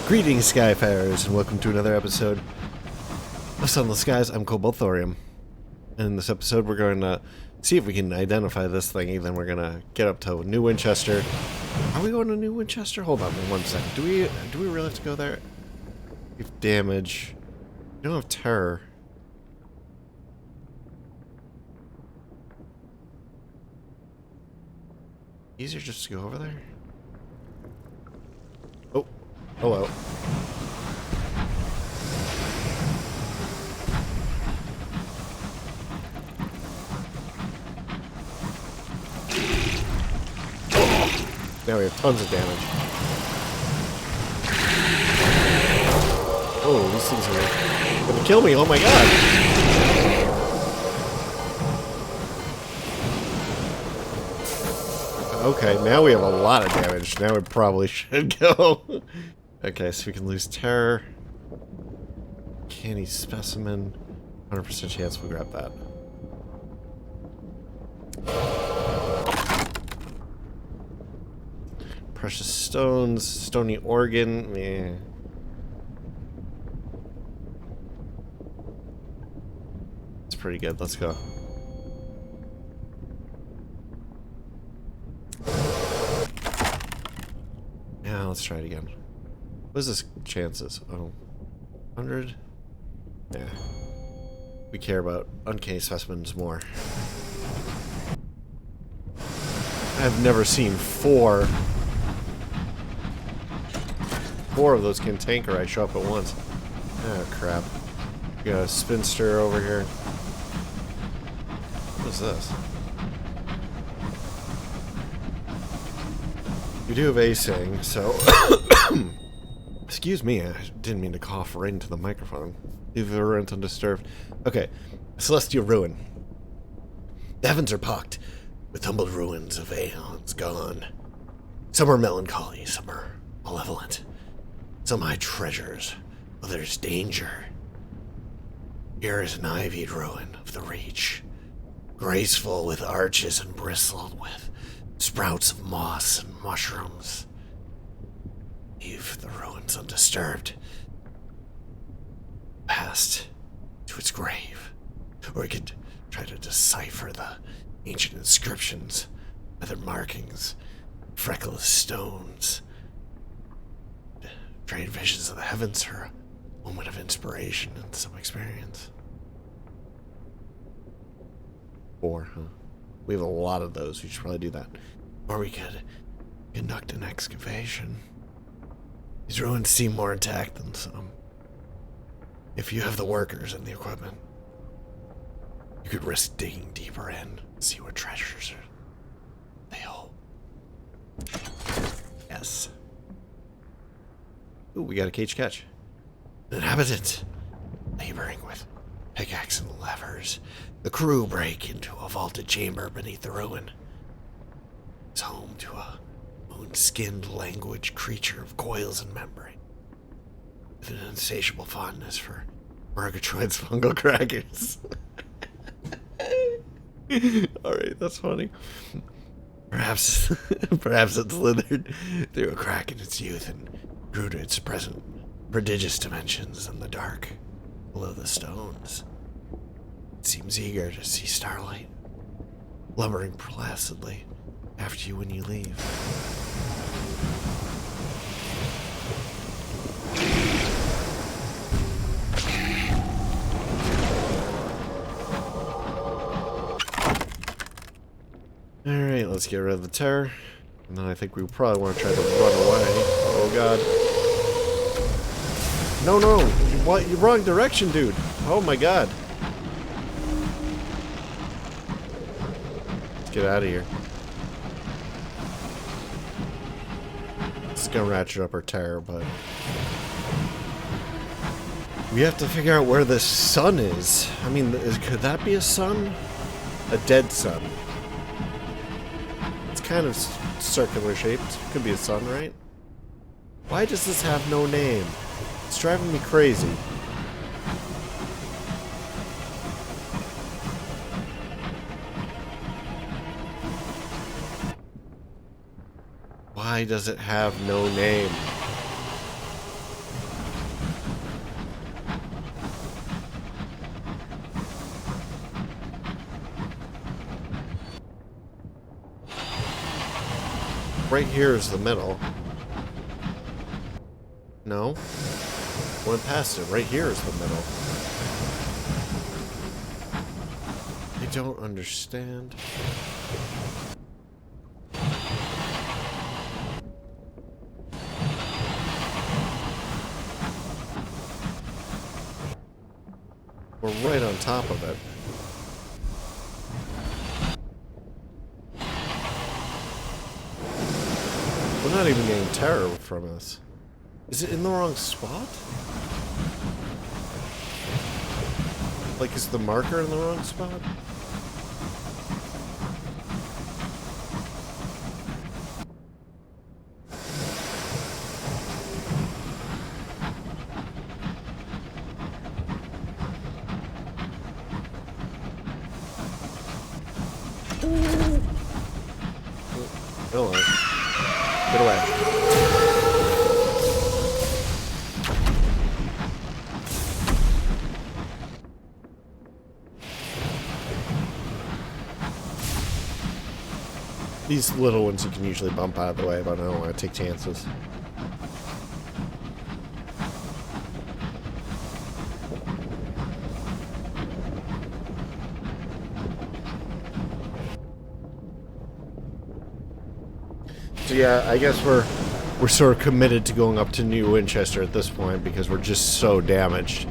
Greetings, Skyfarers, and welcome to another episode of Sunless Skies. I'm Cobalt Thorium. And in this episode, we're going to see if we can identify this thingy. Then we're going to get up to New Winchester. Are we going to New Winchester? Hold on 1 second. Do we really have to go there? We have damage. We don't have terror. Easier just to go over there? Oh, hello. Now we have tons of damage. Oh, these things are gonna kill me. Oh my god. Okay, now we have a lot of damage. Now we probably should go. Okay, so we can lose terror. Candy specimen. 100% chance we'll grab that. Precious stones, stony organ, eh. It's pretty good, let's go. Yeah, let's try it again. What is this chances? Oh, 100? Yeah. We care about uncanny specimens more. I've never seen four of those cantankerite show up at once. Oh crap. We got a spinster over here. What is this? We do have acing, so excuse me, I didn't mean to cough right into the microphone. Leave the ruins undisturbed. Okay. Celestial ruin. The heavens are pocked with tumbled ruins of aeons gone. Some are melancholy, some are malevolent. Some hide treasures, others danger. Here is an ivied ruin of the reach, graceful with arches and bristled with sprouts of moss and mushrooms. Leave the ruins undisturbed. Past to its grave, or we could try to decipher the ancient inscriptions, weathered markings, freckless stones. Trade visions of the heavens for a moment of inspiration and some experience. 4, huh? We have a lot of those. We should probably do that. Or we could conduct an excavation. These ruins seem more intact than some. If you have the workers and the equipment, you could risk digging deeper in and see what treasures they hold. Yes. Ooh, we got a cage catch. An inhabitant laboring with pickaxe and levers. The crew break into a vaulted chamber beneath the ruin. It's home to a moon-skinned language creature of coils and membrane, with an insatiable fondness for Murgatroyd's fungal crackers. Alright, that's funny. Perhaps it slithered through a crack in its youth and grew to its present prodigious dimensions in the dark below the stones. It seems eager to see starlight, blubbering placidly after you when you leave. Alright, let's get rid of the terror. And then I think we probably want to try to run away. Oh god. No, you're wrong direction, dude. Oh my god. Let's get out of here. It's gonna ratchet up our terror, but we have to figure out where this sun is. I mean, could that be a sun? A dead sun. It's kind of circular shaped. Could be a sun, right? Why does this have no name? It's driving me crazy. Why does it have no name? right here is the middle. No? Went past it. Right here is the middle. I don't understand. We're right on top of it. We're not even getting terror from us. Is it in the wrong spot? Like, is the marker in the wrong spot? Hello. Get away. These little ones you can usually bump out of the way, but I don't want to take chances. So yeah, I guess we're sort of committed to going up to New Winchester at this point because we're just so damaged.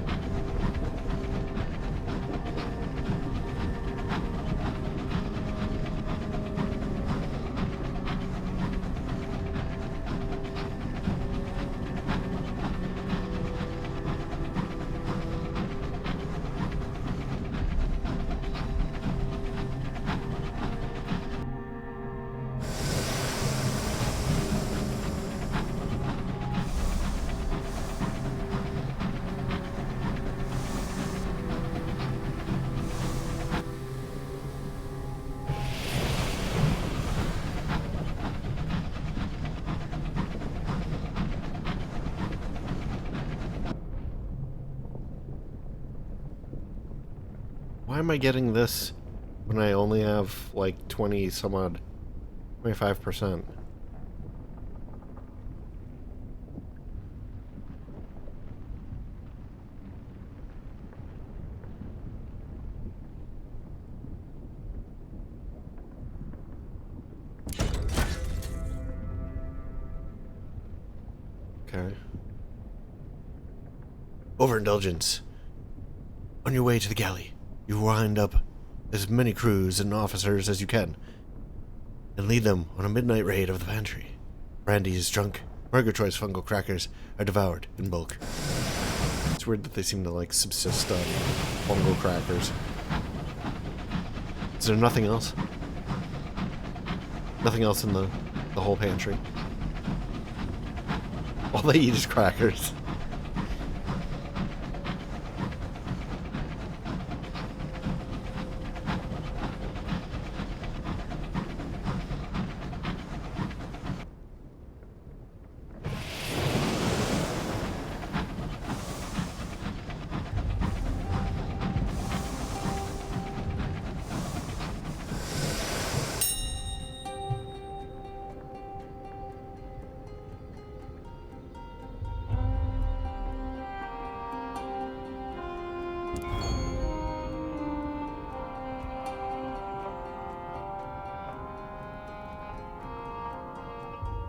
Why am I getting this when I only have like 20 some odd, 25%? Okay. Overindulgence. On your way to the galley, you wind up as many crews and officers as you can, and lead them on a midnight raid of the pantry. Brandy is drunk. Murgatroyd's fungal crackers are devoured in bulk. It's weird that they seem to, like, subsist on fungal crackers. Is there nothing else? Nothing else in the whole pantry? All they eat is crackers.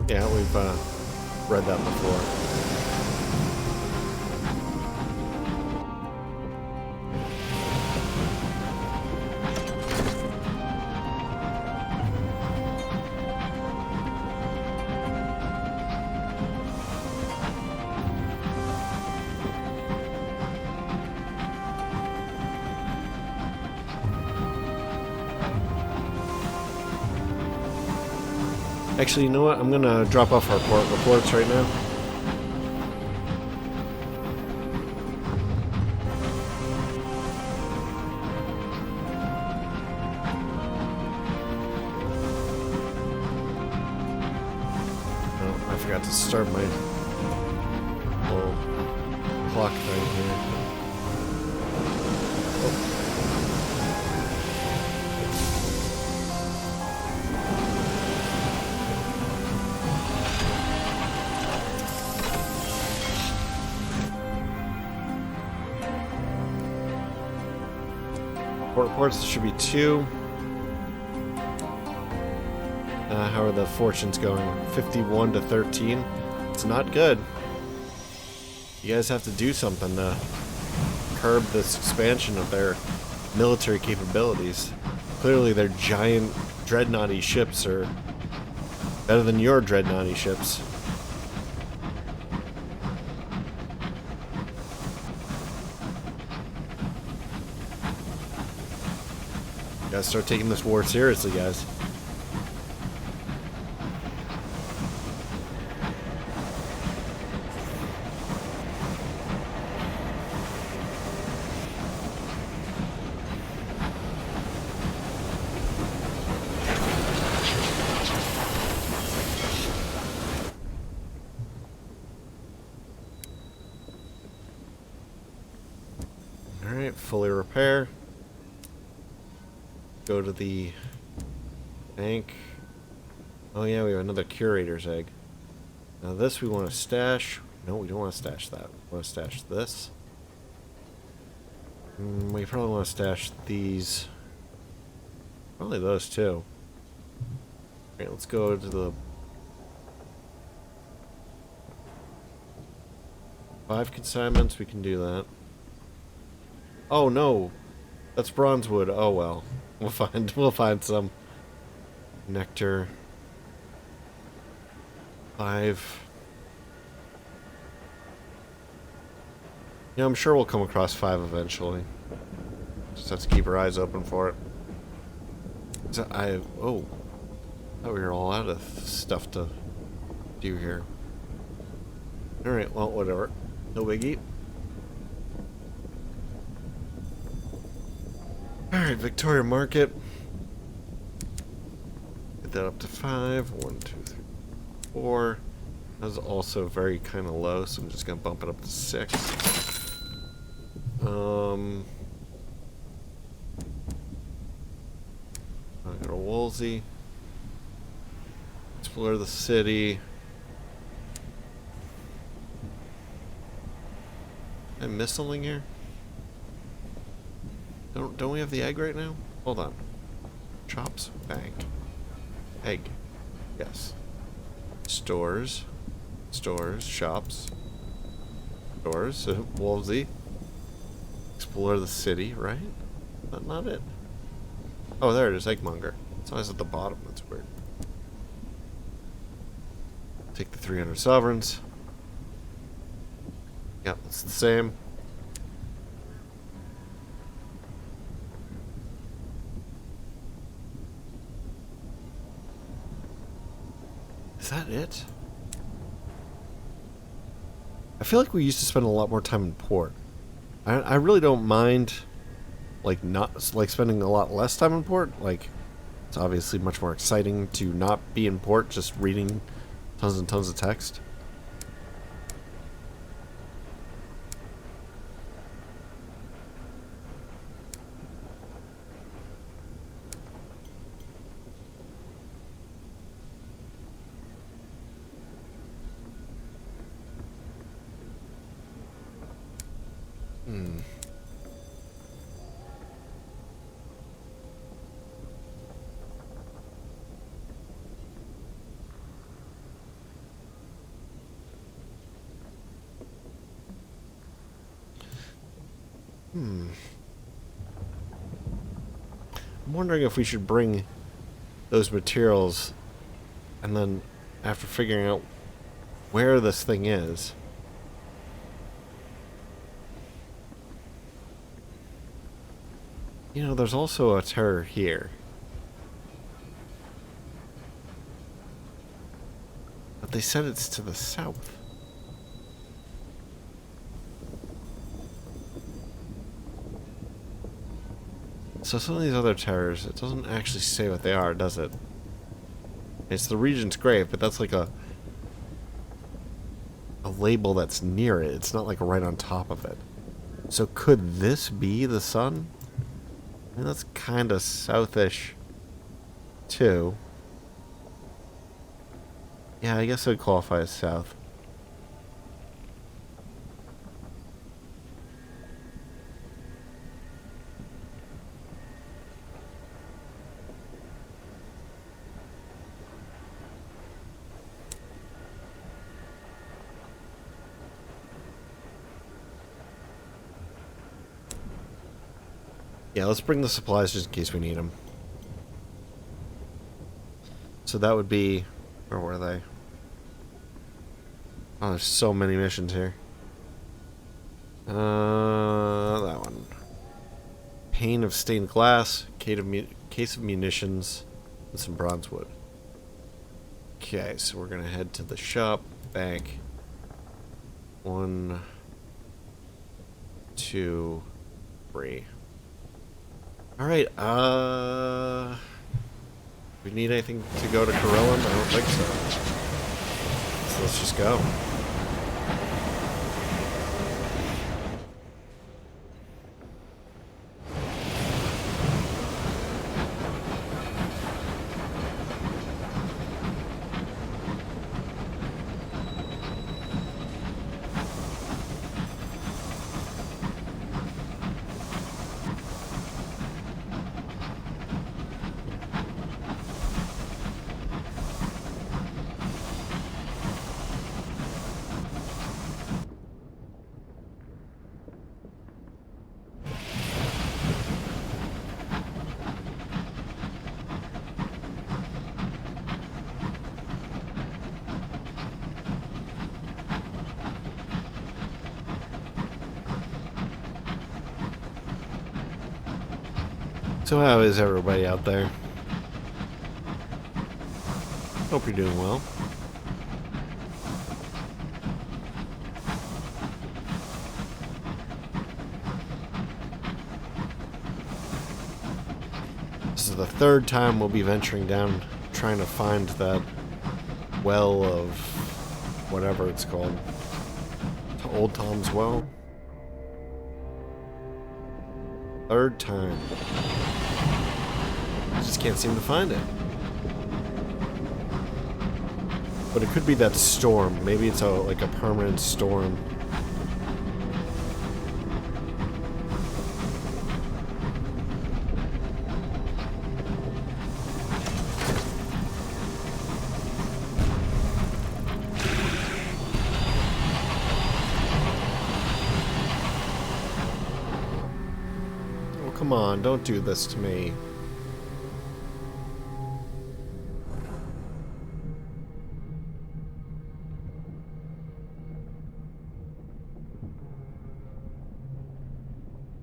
Yeah, we've read that before. Actually, you know what? I'm gonna drop off our port reports right now. Oh, I forgot to start my little clock thing here. Port reports, there should be 2. How are the fortunes going? 51 to 13. It's not good. You guys have to do something to curb this expansion of their military capabilities. Clearly their giant dreadnoughty ships are better than your dreadnoughty ships. You gotta start taking this war seriously, guys. Alright, fully repair. Go to the bank. Oh yeah, we have another curator's egg. Now this we want to stash. No, we don't want to stash that. We want to stash this. We probably want to stash these. Probably those too. Alright, let's go to the 5 consignments. We can do that. Oh no, that's bronze wood. Oh well, we'll find some nectar. 5. Yeah, I'm sure we'll come across 5 eventually. Just have to keep our eyes open for it. I thought we were all out of stuff to do here. All right, well, whatever. No biggie. Alright, Victoria Market. Get that up to 5. 1, 2, 3, 4. That was also very kind of low, so I'm just going to bump it up to 6. I'll go to Wolsey. Explore the city. Did I miss something here? Don't we have the egg right now? Hold on. Chops, bank. Egg. Yes. Stores. Stores, shops. Stores, Wolsey. Explore the city, right? That's not it. Oh, there it is, Eggmonger. It's always at the bottom, that's weird. Take the 300 sovereigns. Yep, it's the same. Is that it? I feel like we used to spend a lot more time in port. I really don't mind, like, spending a lot less time in port. Like, it's obviously much more exciting to not be in port, just reading tons and tons of text. I'm wondering if we should bring those materials and then after figuring out where this thing is. You know, there's also a terror here. But they said it's to the south. So some of these other terrors, it doesn't actually say what they are, does it? It's the Regent's Grave, but that's like a label that's near it. It's not like right on top of it. So could this be the sun? I mean, that's kind of southish, too. Yeah, I guess it would qualify as south. Yeah, let's bring the supplies just in case we need them. So that would be... Where were they? Oh, there's so many missions here. That one. Pane of stained glass, case of munitions, and some bronze wood. Okay, so we're gonna head to the shop, bank. 1, 2, 3. Alright, we need anything to go to Corellum? I don't think so. So let's just go. So how is everybody out there? Hope you're doing well. This is the third time we'll be venturing down, trying to find that well of whatever it's called. Old Tom's Well. Third time. I just can't seem to find it. But it could be that storm. Maybe it's like a permanent storm. Oh, come on, don't do this to me.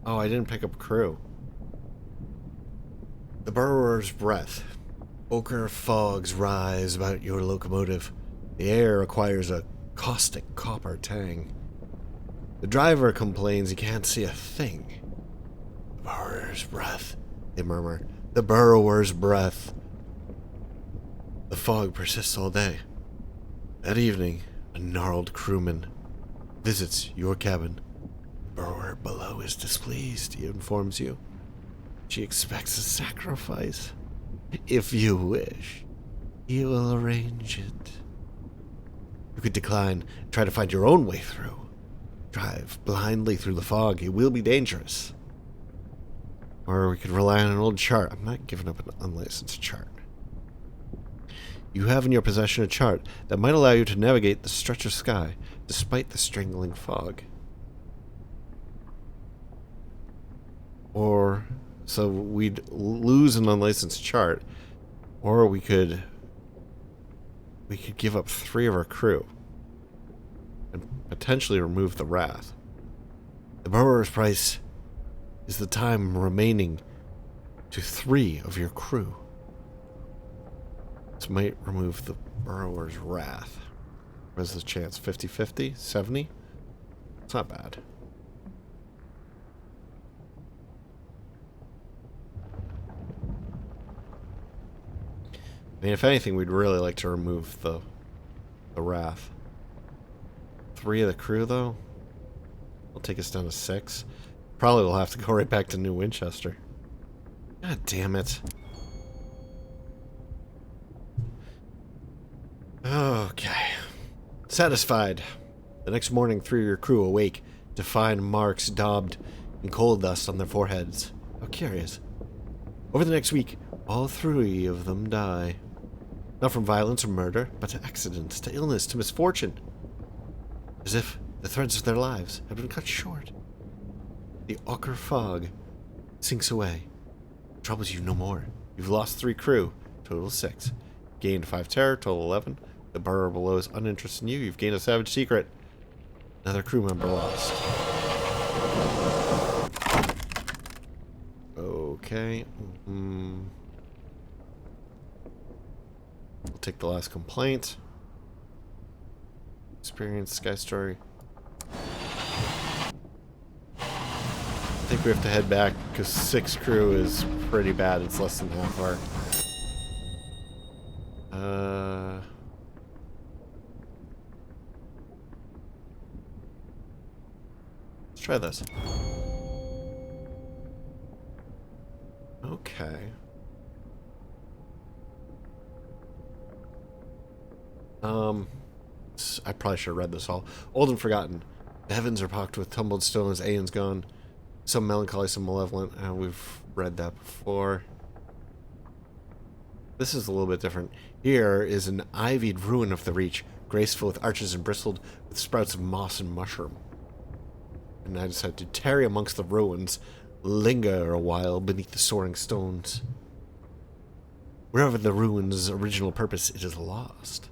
Oh, I didn't pick up crew. The Burrower's Breath. Ochre fogs rise about your locomotive. The air acquires a caustic copper tang. The driver complains he can't see a thing. The Burrower's Breath, they murmur. The Burrower's Breath. The fog persists all day. That evening, a gnarled crewman visits your cabin. Burrower below is displeased, he informs you. She expects a sacrifice. If you wish, he will arrange it. You could decline, try to find your own way through. Drive blindly through the fog, it will be dangerous. Or we could rely on an old chart. I'm not giving up an unlicensed chart. You have in your possession a chart that might allow you to navigate the stretch of sky despite the strangling fog. Or, so we'd lose an unlicensed chart, or we could give up 3 of our crew and potentially remove the Wrath. The Burrower's price is the time remaining to 3 of your crew. This might remove the Burrower's Wrath. What's the chance? 50-50? 70? It's not bad. I mean, if anything, we'd really like to remove the Wrath. 3 of the crew, though? Will take us down to 6. Probably we'll have to go right back to New Winchester. God damn it. Okay. Satisfied. The next morning, 3 of your crew awake to find marks daubed in coal dust on their foreheads. How curious. Over the next week, all 3 of them die. Not from violence or murder, but to accidents, to illness, to misfortune. As if the threads of their lives had been cut short. The ochre fog sinks away. Troubles you no more. You've lost 3 crew, total 6. Gained 5 terror, total 11. The burrower below is uninterested in you. You've gained a savage secret. Another crew member lost. Okay. We'll take the last complaint. Experience, Sky Story. I think we have to head back because 6 crew is pretty bad. It's less than half our. Let's try this. Okay. I probably should have read this all. Old and forgotten. The heavens are pocked with tumbled stones. Aeon's gone. Some melancholy, some malevolent. We've read that before. This is a little bit different. Here is an ivied ruin of the Reach, graceful with arches and bristled with sprouts of moss and mushroom. And I decided to tarry amongst the ruins, linger a while beneath the soaring stones. Wherever the ruin's original purpose, it is lost.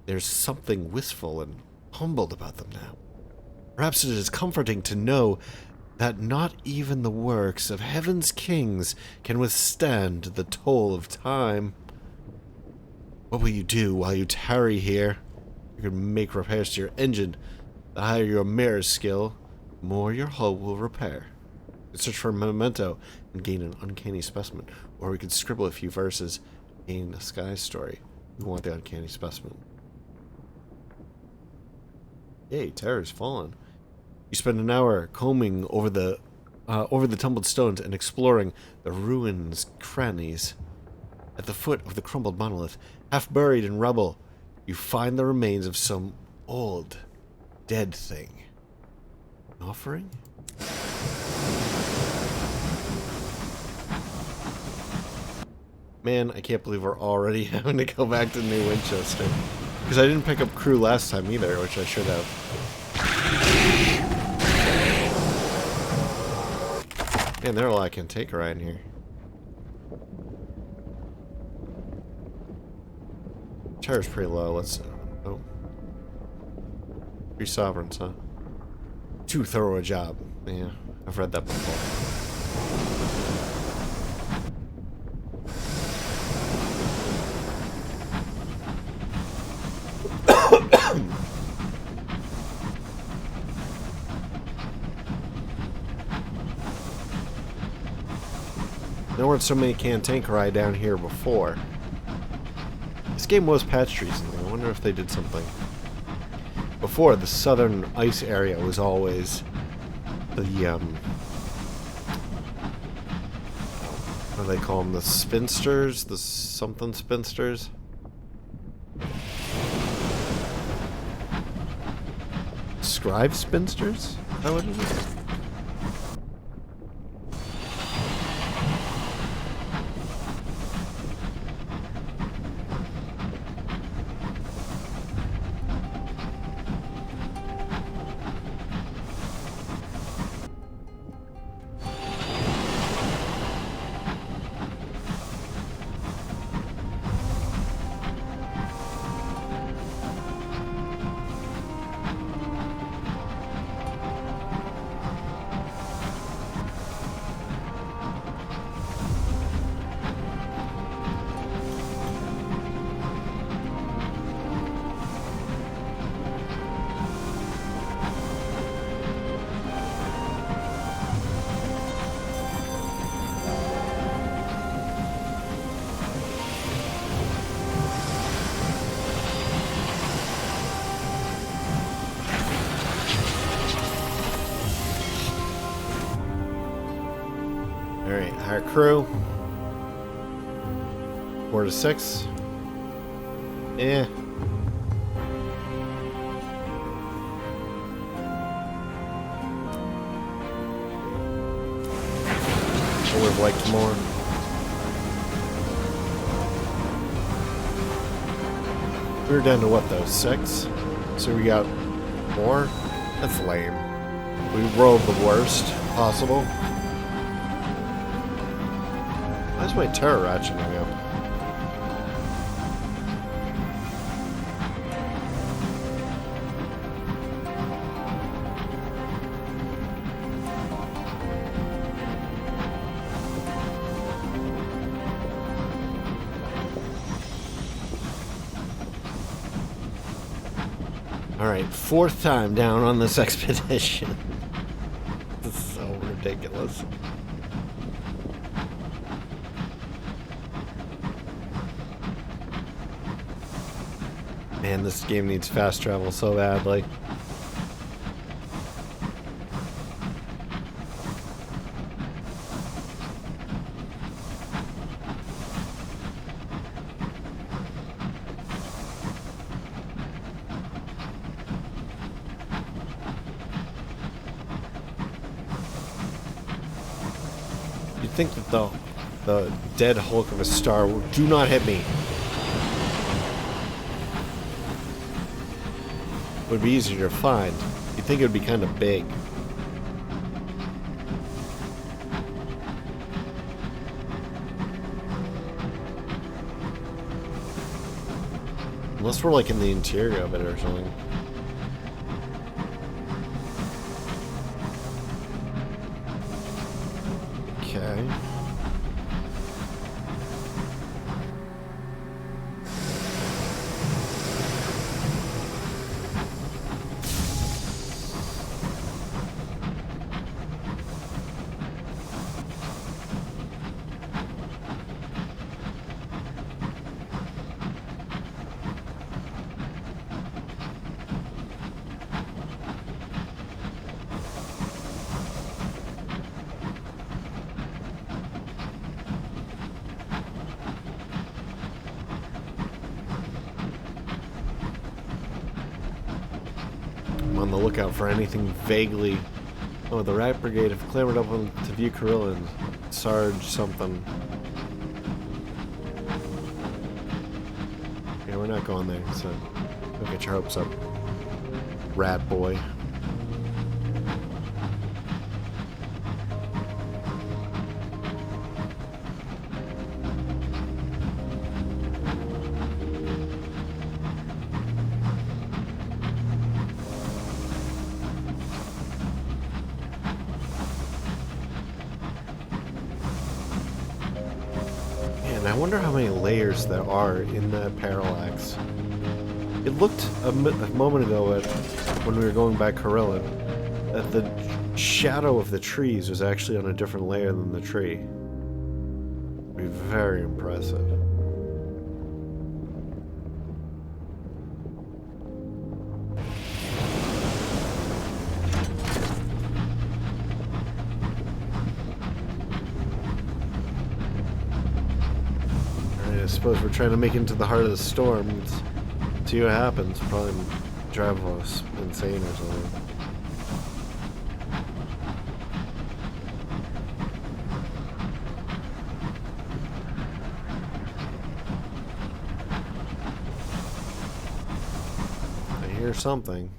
There's something wistful and humbled about them now. Perhaps it is comforting to know that not even the works of heaven's kings can withstand the toll of time. What will you do while you tarry here? You can make repairs to your engine. The higher your mirror skill, the more your hull will repair. You could search for a memento and gain an uncanny specimen, or we could scribble a few verses and gain a Sky Story. We want the uncanny specimen. Yay, terror's fallen. You spend an hour combing over the tumbled stones and exploring the ruins' crannies. At the foot of the crumbled monolith, half buried in rubble, you find the remains of some old, dead thing. An offering? Man, I can't believe we're already having to go back to New Winchester. Because I didn't pick up crew last time either, which I should have. Man, there are a lot I can take around here. Terror's pretty low. Let's. Oh. 3 sovereigns, huh? Too thorough a job. Yeah, I've read that before. There weren't so many cantankerite down here before. This game was patched recently. I wonder if they did something. Before, the southern ice area was always the, what do they call them? The spinsters? The something spinsters? Scribe spinsters? Is that what it is? Alright, hire crew. 4 to 6. Eh. I would have liked more. We were down to what though? 6? So we got more? That's lame. We rolled the worst possible. Why is my turret ratcheting up? Alright, 4th time down on this expedition. This is so ridiculous. Man, this game needs fast travel so badly. You'd think that the dead hulk of a star would do not hit me. Would be easier to find. You'd think it would be kind of big. Unless we're like in the interior of it or something. Okay. I'm on the lookout for anything vaguely. Oh, the Rat Brigade have clambered up to view Carillion. Sarge something. Yeah, we're not going there, so don't get your hopes up, rat boy. I wonder how many layers there are in that parallax. It looked a moment ago when we were going by Carillion that the shadow of the trees was actually on a different layer than the tree. It'd be very impressive. I suppose we're trying to make it into the heart of the storm. Let's see what happens. Probably drive us insane or something. I hear something.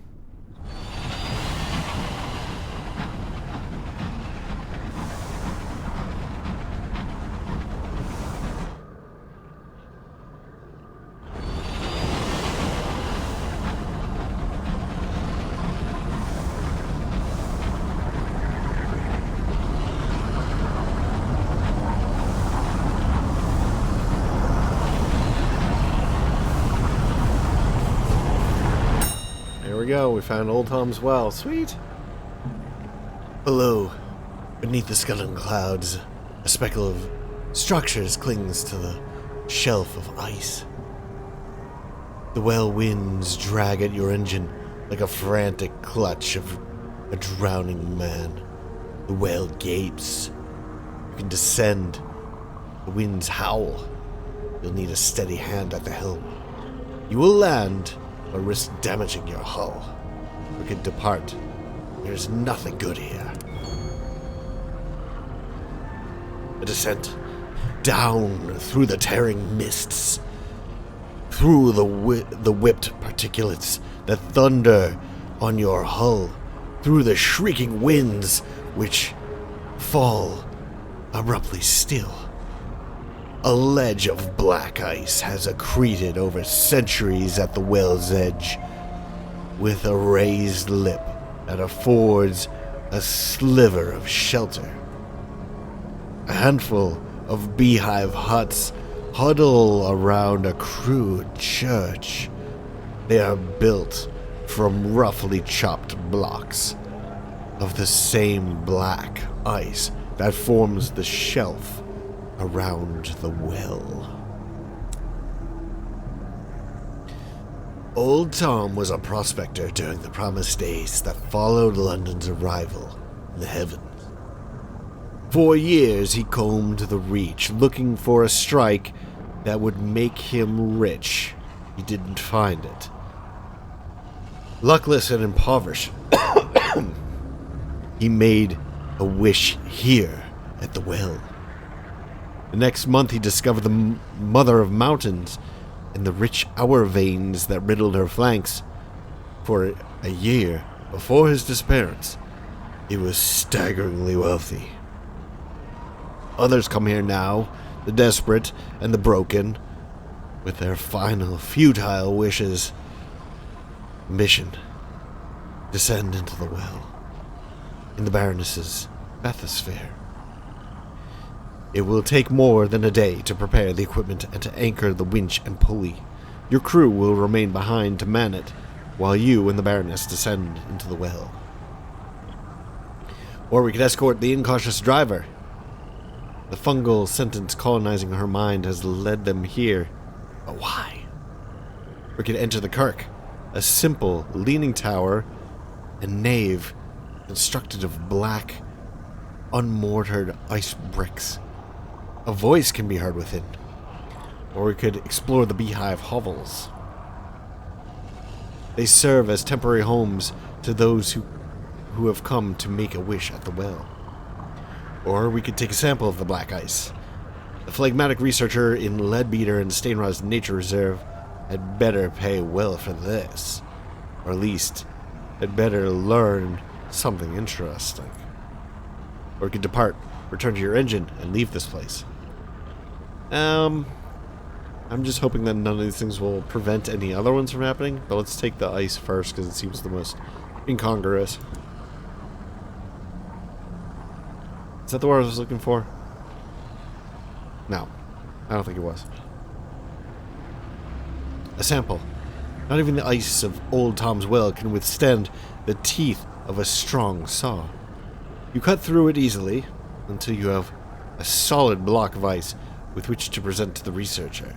There we go, we found Old Tom's Well. Sweet! Below, beneath the skeleton clouds, a speckle of structures clings to the shelf of ice. The well winds drag at your engine like a frantic clutch of a drowning man. The well gapes. You can descend. The winds howl. You'll need a steady hand at the helm. You will land, or risk damaging your hull. We can depart. There's nothing good here. A descent down through the tearing mists, through the whipped particulates that thunder on your hull, through the shrieking winds which fall abruptly still. A ledge of black ice has accreted over centuries at the well's edge, with a raised lip that affords a sliver of shelter. A handful of beehive huts huddle around a crude church. They are built from roughly chopped blocks of the same black ice that forms the shelf around the well. Old Tom was a prospector during the promised days that followed London's arrival in the heavens. For years he combed the reach, looking for a strike that would make him rich. He didn't find it. Luckless and impoverished, he made a wish here at the well. The next month he discovered the mother of mountains and the rich ore veins that riddled her flanks. For a year before his disappearance, he was staggeringly wealthy. Others come here now, the desperate and the broken, with their final futile wishes. Mission: descend into the well, in the Baroness's bathysphere. It will take more than a day to prepare the equipment and to anchor the winch and pulley. Your crew will remain behind to man it, while you and the Baroness descend into the well. Or we could escort the incautious driver. The fungal sentence colonizing her mind has led them here. But why? We could enter the kirk, a simple leaning tower and nave constructed of black, unmortared ice bricks. A voice can be heard within. Or we could explore the beehive hovels. They serve as temporary homes to those who have come to make a wish at the well. Or we could take a sample of the black ice. The phlegmatic researcher in Leadbeater and Stainrod's Nature Reserve had better pay well for this. Or at least, had better learn something interesting. Or we could depart, return to your engine, and leave this place. I'm just hoping that none of these things will prevent any other ones from happening, but let's take the ice first because it seems the most incongruous. Is that the word I was looking for? No, I don't think it was. A sample. Not even the ice of Old Tom's well can withstand the teeth of a strong saw. You cut through it easily until you have a solid block of ice with which to present to the researcher.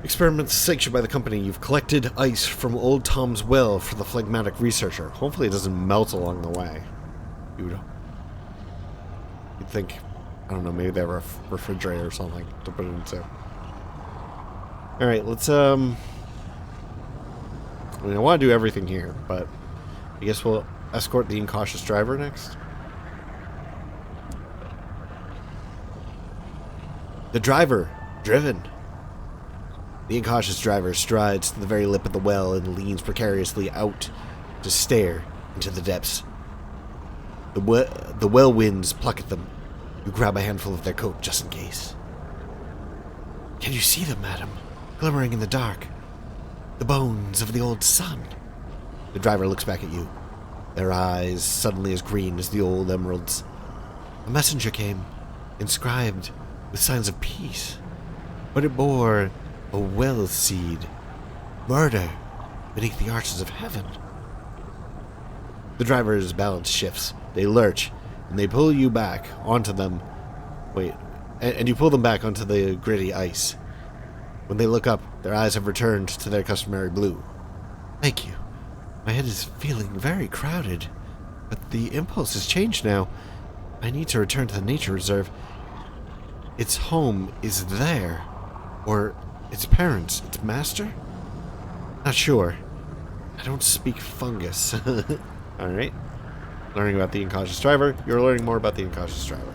Experiments sanctioned by the company. You've collected ice from Old Tom's well for the phlegmatic researcher. Hopefully it doesn't melt along the way. You'd think, I don't know, maybe they have a refrigerator or something to put it into. Alright, let's, I mean, I want to do everything here, but I guess we'll escort the incautious driver next. The driver, driven. The incautious driver strides to the very lip of the well and leans precariously out to stare into the depths. The well winds pluck at them. You grab a handful of their coat just in case. Can you see them, madam? Glimmering in the dark. The bones of the old sun. The driver looks back at you, their eyes suddenly as green as the old emeralds. A messenger came, inscribed with signs of peace, but it bore a well seed. Murder beneath the arches of heaven. The driver's balance shifts. They lurch, and they pull you back onto them. Wait, and you pull them back onto the gritty ice. When they look up, their eyes have returned to their customary blue. Thank you. My head is feeling very crowded, but the impulse has changed now. I need to return to the nature reserve. Its home is there. Or its parents, its master? Not sure. I don't speak fungus. Alright. Learning about the incautious driver. You're learning more about the incautious driver.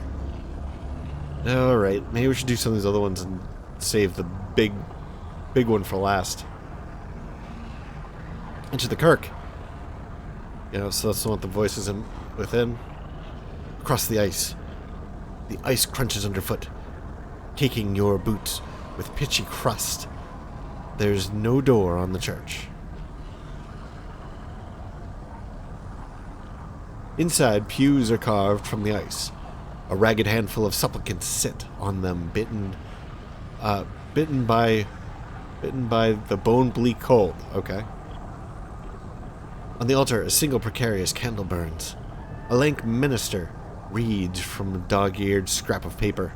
Alright, maybe we should do some of these other ones and save the big one for last. Into the Kirk. You know, so that's the one with the voices within. Across the ice. The ice crunches underfoot. caking your boots with pitchy crust. There's no door on the church. Inside, pews are carved from the ice. A ragged handful of supplicants sit on them, bitten by the bone-bleak cold. Okay. On the altar, a single precarious candle burns. A lank minister reads from a dog-eared scrap of paper.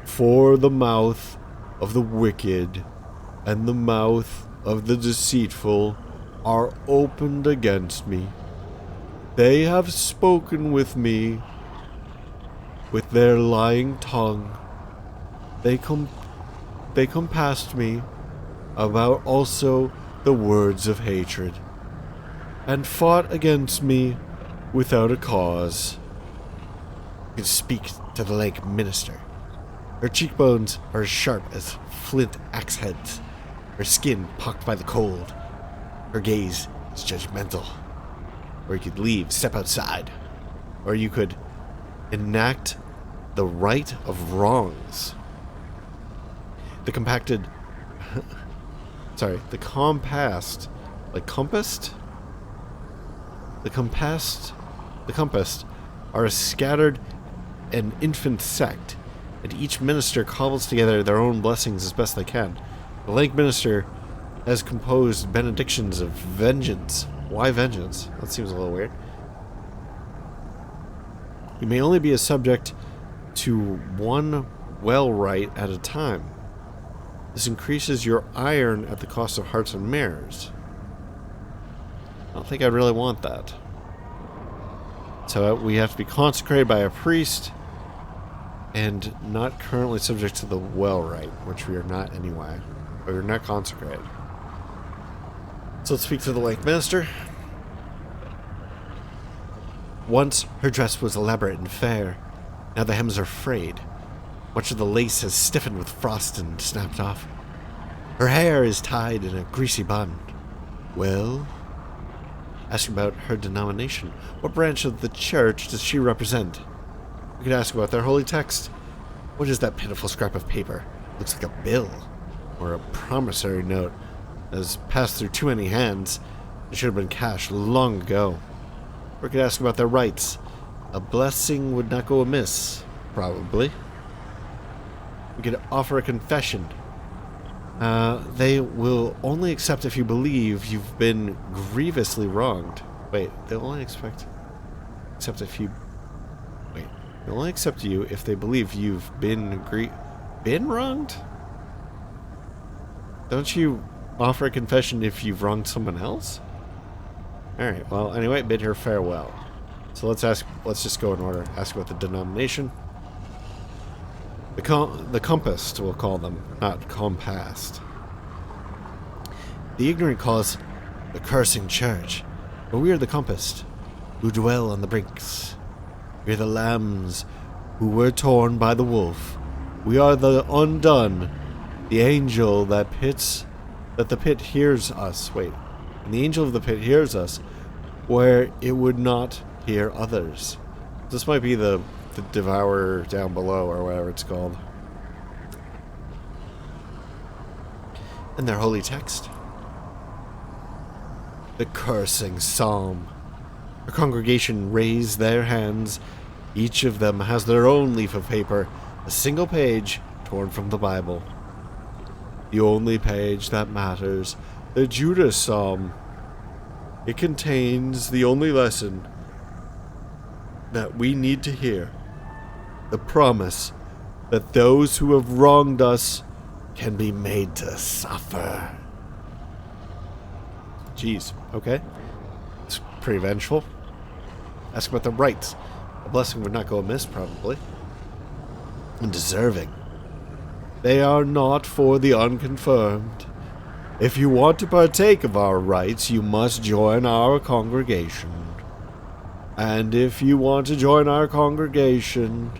For the mouth of the wicked and the mouth of the deceitful are opened against me. They have spoken with me with their lying tongue. They compassed me about also the words of hatred, and fought against me without a cause. You can speak to the lank minister. Her cheekbones are as sharp as flint axe heads, her skin pocked by the cold. Her gaze is judgmental. Or you could leave, step outside. Or you could enact the right of wrongs. The compassed, are a scattered and infant sect, and each minister cobbles together their own blessings as best they can. The lank minister has composed benedictions of vengeance. Why vengeance? That seems a little weird. You may only be a subject to one well-right at a time. This increases your iron at the cost of hearts and mirrors. I don't think I'd really want that. So we have to be consecrated by a priest and not currently subject to the well-right, which we are not anyway. But we're not consecrated. So let's speak to the lank minister. Once her dress was elaborate and fair. Now the hems are frayed. Much of the lace has stiffened with frost and snapped off. Her hair is tied in a greasy bun. Well, ask about her denomination. What branch of the church does she represent? We could ask about their holy text. What is that pitiful scrap of paper? Looks like a bill or a promissory note. Has passed through too many hands. It should have been cashed long ago. We could ask about their rights. A blessing would not go amiss, probably. We could offer a confession. They will only accept if you believe you've been grievously wronged. Wait, they'll only accept if you... Wait, they'll only accept you if they believe you've been wronged? Don't you offer a confession if you've wronged someone else? Alright, well, anyway, bid her farewell. So let's just go in order. Ask about the denomination. The compassed, we'll call them, not compassed. The ignorant call us the cursing church, but we are the compassed, who dwell on the brinks. We are the lambs who were torn by the wolf. We are the undone, the angel that the pit hears us. Wait, and the angel of the pit hears us, where it would not hear others. This might be the devourer down below, or whatever it's called. And their holy text. The cursing psalm. The congregation raise their hands. Each of them has their own leaf of paper, a single page torn from the Bible. The only page that matters, the Judas Psalm. It contains the only lesson that we need to hear. The promise that those who have wronged us can be made to suffer. Jeez, okay. It's pretty vengeful. Ask about the rights. A blessing would not go amiss, probably. And deserving. They are not for the unconfirmed. If you want to partake of our rights, you must join our congregation. And if you want to join our congregation,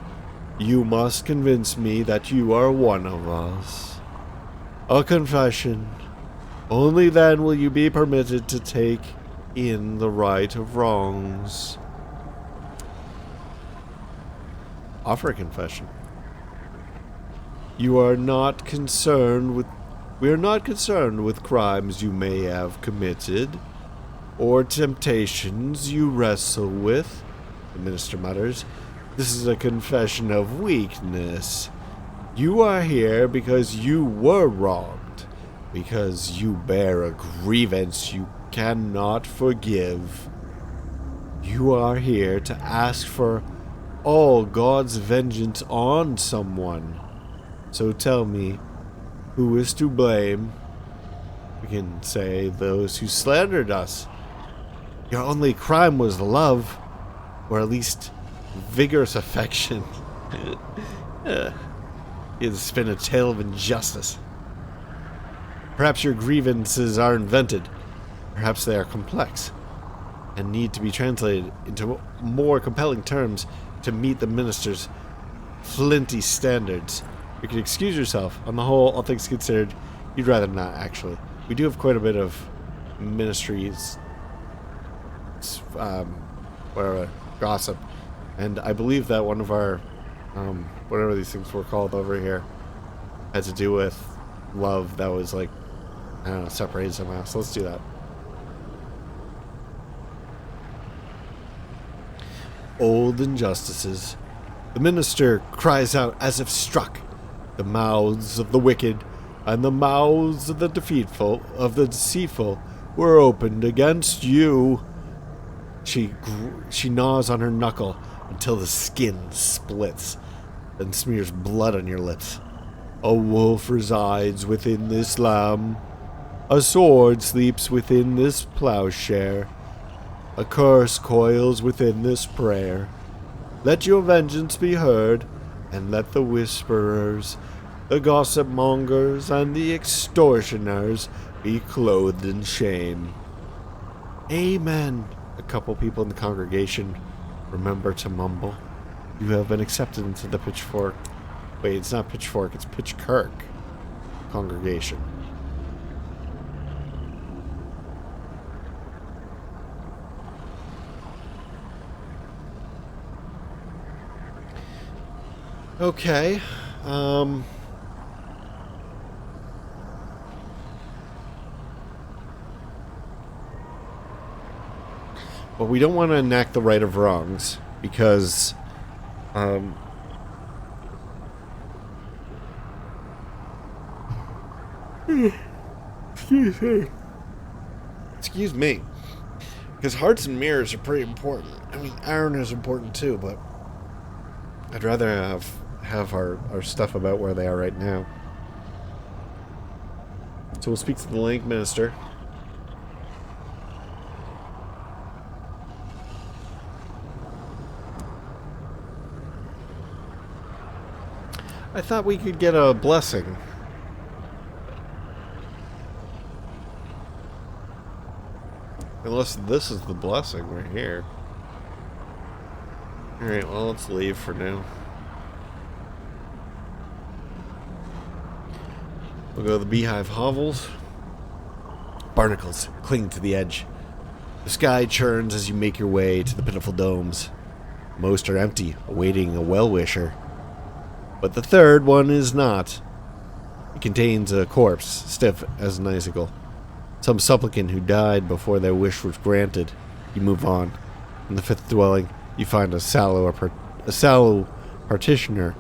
you must convince me that you are one of us. A confession. Only then will you be permitted to take in the right of wrongs. Offer a confession. You are not concerned with... We are not concerned with crimes you may have committed, or temptations you wrestle with, the minister mutters. This is a confession of weakness. You are here because you were wronged, because you bear a grievance you cannot forgive. You are here to ask for all God's vengeance on someone. So tell me, who is to blame? We can say those who slandered us. Your only crime was love, or at least vigorous affection. It's been a tale of injustice. Perhaps your grievances are invented. Perhaps they are complex and need to be translated into more compelling terms to meet the minister's flinty standards. You can excuse yourself. On the whole, all things considered, you'd rather not, actually. We do have quite a bit of ministries, whatever, gossip. And I believe that one of our, whatever these things were called over here, had to do with love that was, like, I don't know, separated somehow. So let's do that. Old injustices. The minister cries out as if struck. The mouths of the wicked and the mouths of the deceitful were opened against you. She gnaws on her knuckle until the skin splits, then smears blood on your lips. A wolf resides within this lamb. A sword sleeps within this plowshare. A curse coils within this prayer. Let your vengeance be heard, and let the whisperers, the gossip mongers, and the extortioners be clothed in shame. Amen. A couple people in the congregation remember to mumble. You have been accepted into the pitchfork. Wait, it's not pitchfork, it's Pitchkirk congregation. Okay, well, we don't want to enact the right of wrongs, because, Excuse me. Because hearts and mirrors are pretty important. I mean, iron is important too, but I'd rather have our stuff about where they are right now. So we'll speak to the Link Minister. I thought we could get a blessing. Unless this is the blessing right here. Alright, well, let's leave for now. We'll go to the Beehive Hovels. Barnacles cling to the edge. The sky churns as you make your way to the pitiful domes. Most are empty, awaiting a well-wisher. But the third one is not. It contains a corpse, stiff as an icicle. Some supplicant who died before their wish was granted. You move on. In the fifth dwelling, you find a sallow partitioner,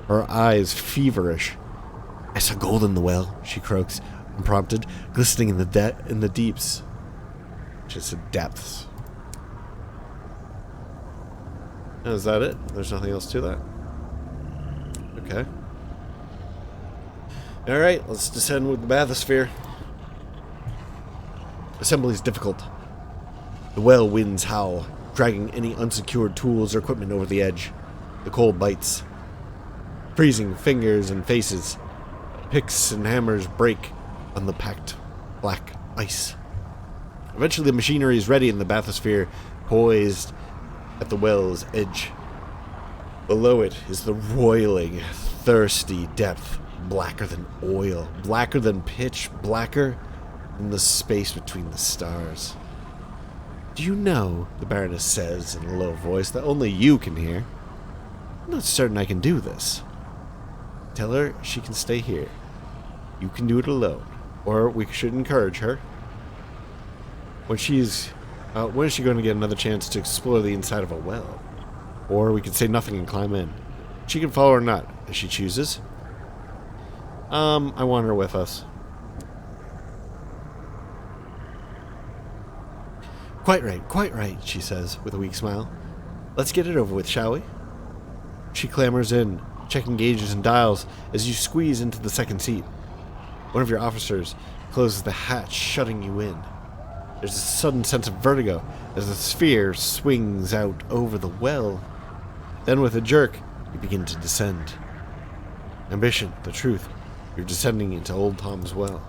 her eyes feverish. I saw gold in the well, she croaks, unprompted, glistening in the deeps. Which is the depths. Oh, is that it? There's nothing else to that? Okay. Alright, let's descend with the bathysphere. Assembly is difficult. The well winds howl, dragging any unsecured tools or equipment over the edge. The cold bites. Freezing fingers and faces. Picks and hammers break on the packed black ice. Eventually the machinery is ready in the bathysphere, poised at the well's edge. Below it is the roiling, thirsty depth, blacker than oil, blacker than pitch, blacker than the space between the stars. Do you know, the Baroness says in a low voice that only you can hear, I'm not certain I can do this. Tell her she can stay here. You can do it alone. Or we should encourage her. When is she going to get another chance to explore the inside of a well? Or we can say nothing and climb in. She can follow or not, as she chooses. I want her with us. Quite right, she says, with a weak smile. Let's get it over with, shall we? She clambers in, checking gauges and dials as you squeeze into the second seat. One of your officers closes the hatch, shutting you in. There's a sudden sense of vertigo as the sphere swings out over the well. Then with a jerk, you begin to descend. Ambition, the truth. You're descending into Old Tom's well.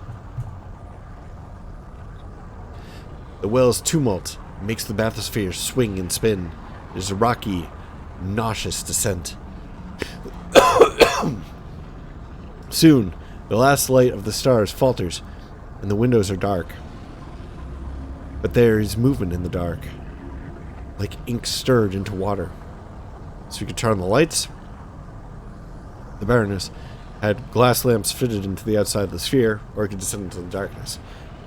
The well's tumult makes the bathysphere swing and spin. There's a rocky, nauseous descent. Soon, the last light of the stars falters, and the windows are dark. But there is movement in the dark, like ink stirred into water. So you could turn on the lights. The Baroness had glass lamps fitted into the outside of the sphere, or it could descend into the darkness.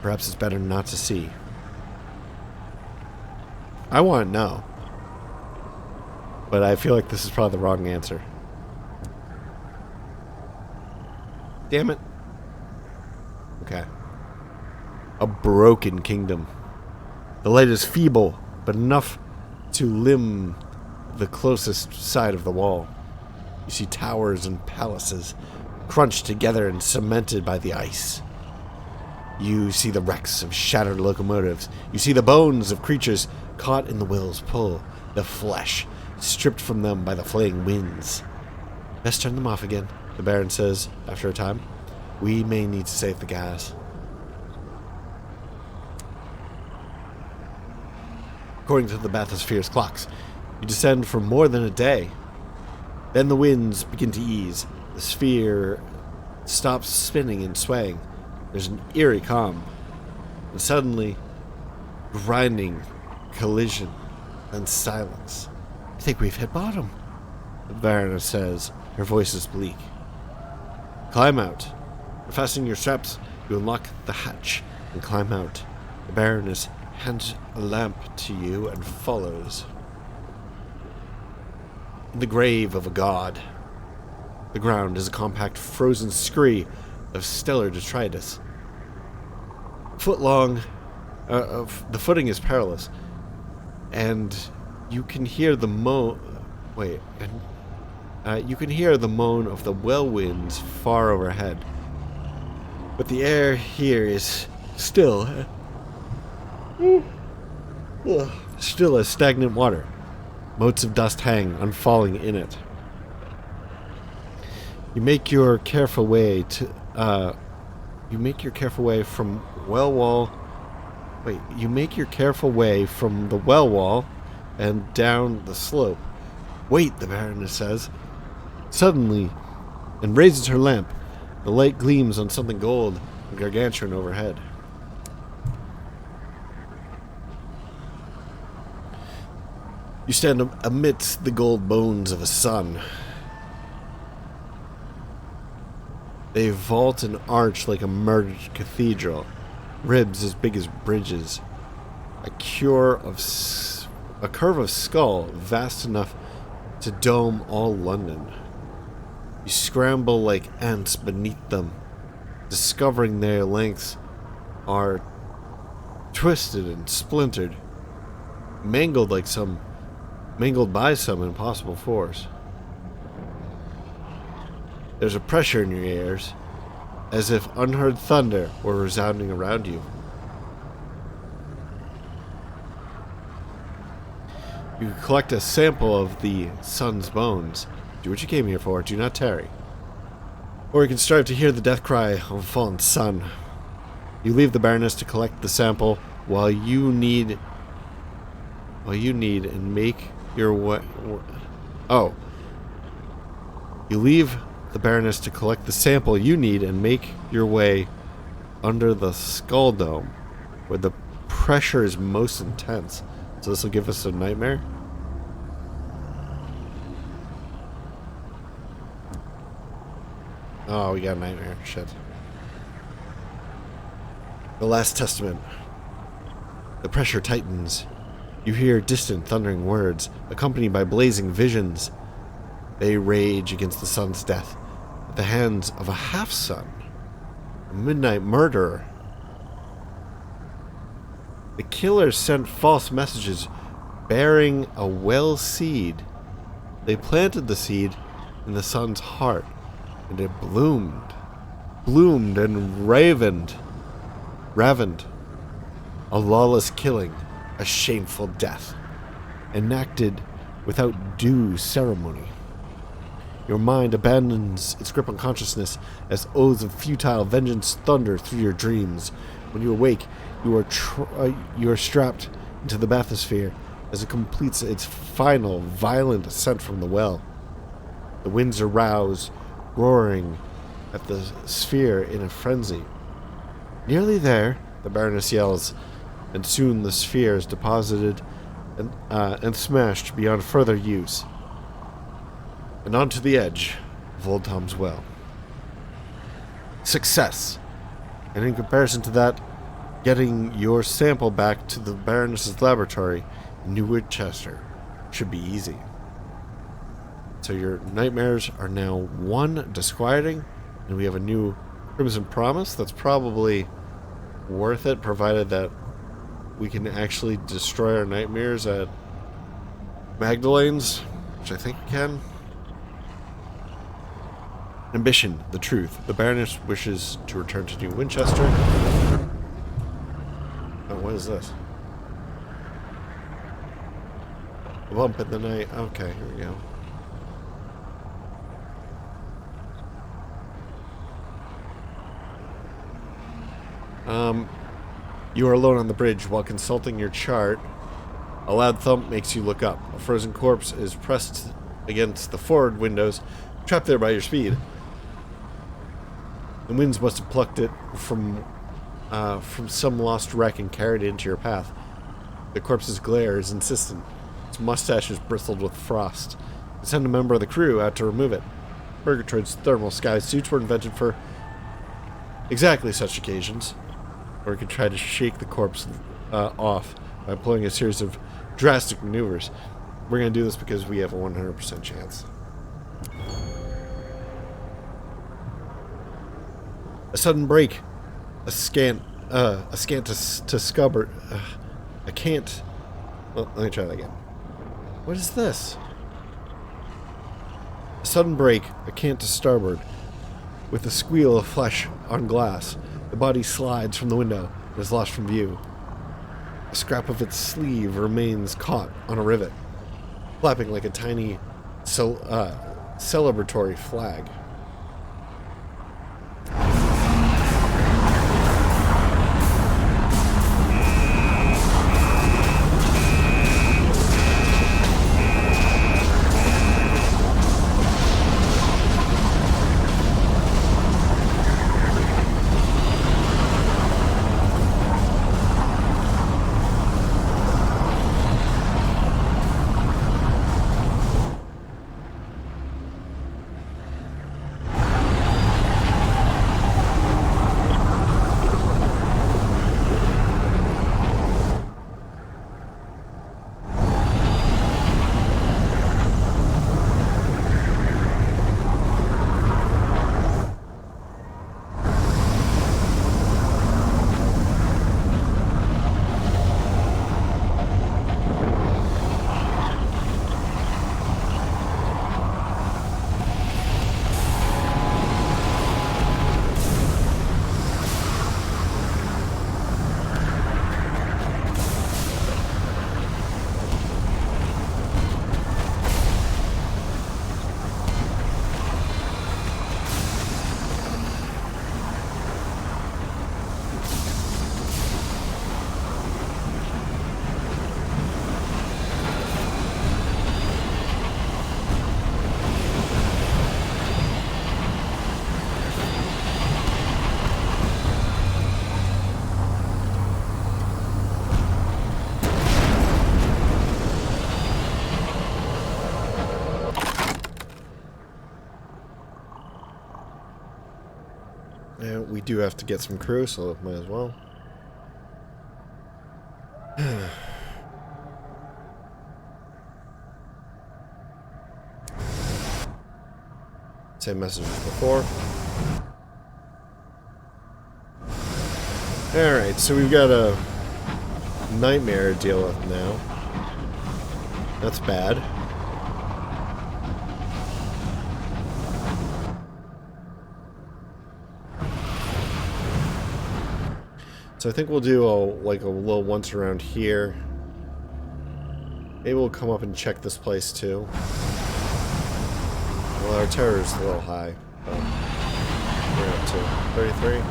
Perhaps it's better not to see. I want to know. But I feel like this is probably the wrong answer. Damn it. Okay. A broken kingdom. The light is feeble, but enough to limn the closest side of the wall. You see towers and palaces crunched together and cemented by the ice. You see the wrecks of shattered locomotives. You see the bones of creatures caught in the will's pull, the flesh stripped from them by the flaying winds. Best turn them off again, the Baron says after a time. We may need to save the gas. According to the bathysphere's clocks, you descend for more than a day. Then the winds begin to ease. The sphere stops spinning and swaying. There's an eerie calm. And suddenly, grinding collision and silence. I think we've hit bottom, the Baroness says. Her voice is bleak. Climb out. Fastening your straps, you unlock the hatch and climb out. The Baroness hands a lamp to you and follows. In the grave of a god. The ground is a compact frozen scree of stellar detritus. The footing is perilous, and you can hear the moan of the well winds far overhead. But the air here is still as stagnant water. Motes of dust hang, unfalling in it. You make your careful way from the well wall and down the slope. Wait, the Baroness says. Suddenly, and raises her lamp. The light gleams on something gold and gargantuan overhead. You stand amidst the gold bones of a sun. They vault and arch like a murdered cathedral, ribs as big as bridges, a curve of skull vast enough to dome all London. You scramble like ants beneath them, discovering their lengths are twisted and splintered, mangled by some impossible force. There's a pressure in your ears, as if unheard thunder were resounding around you. You collect a sample of the sun's bones. Do what you came here for, do not tarry. Or you can strive to hear the death cry of a fallen sun. You leave the Baroness to collect the sample while you need and make your way. You leave the Baroness to collect the sample you need and make your way under the skull dome, where the pressure is most intense. So this will give us a nightmare. Oh, we got a nightmare. Shit. The Last Testament. The pressure tightens. You hear distant thundering words, accompanied by blazing visions. They rage against the sun's death at the hands of a half-son, a midnight murderer. The killer sent false messages bearing a well seed. They planted the seed in the sun's heart, and it bloomed and ravened. A lawless killing, a shameful death, enacted without due ceremony. Your mind abandons its grip on consciousness as oaths of futile vengeance thunder through your dreams. When you awake, you are strapped into the bathysphere as it completes its final violent ascent from the well. The winds arouse, roaring at the sphere in a frenzy. Nearly there, the Baroness yells, and soon the sphere is deposited and smashed beyond further use, and onto the edge of Old Tom's Well. Success! And in comparison to that, getting your sample back to the Baroness's laboratory in New Winchester should be easy. So your nightmares are now 1, disquieting, and we have a new Crimson Promise that's probably worth it, provided that we can actually destroy our nightmares at Magdalene's, which I think we can. Ambition, the truth. The Baroness wishes to return to New Winchester. Oh, what is this? A bump in the night. Okay, here we go. You are alone on the bridge while consulting your chart. A loud thump makes you look up. A frozen corpse is pressed against the forward windows, trapped there by your speed. The winds must have plucked it from some lost wreck and carried it into your path. The corpse's glare is insistent. Its mustache is bristled with frost. You send a member of the crew out to remove it. Murgatroyd's thermal sky suits were invented for exactly such occasions. Or we could try to shake the corpse off by employing a series of drastic maneuvers. We're going to do this because we have a 100% chance. A sudden break. A scant to scubbard. I can't. Well, let me try that again. What is this? A sudden break. A cant to starboard. With a squeal of flesh on glass, the body slides from the window and is lost from view. A scrap of its sleeve remains caught on a rivet, flapping like a tiny celebratory flag. we do have to get some crew, so might as well. Same message as before. Alright, so we've got a nightmare to deal with now. That's bad. So I think we'll do like a little once around here. Maybe we'll come up and check this place too. Well, our terror is a little high. We're up to 33.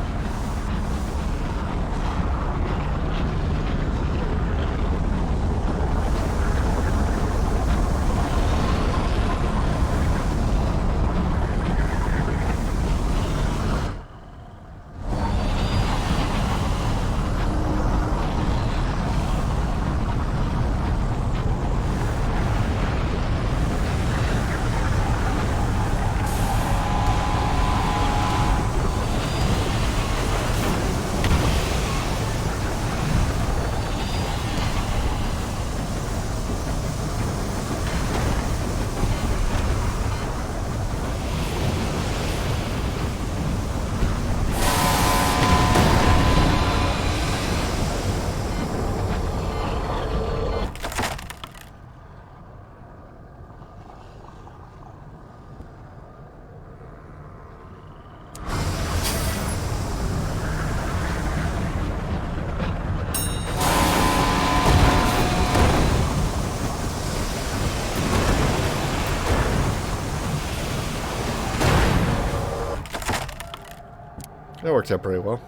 That worked out pretty well.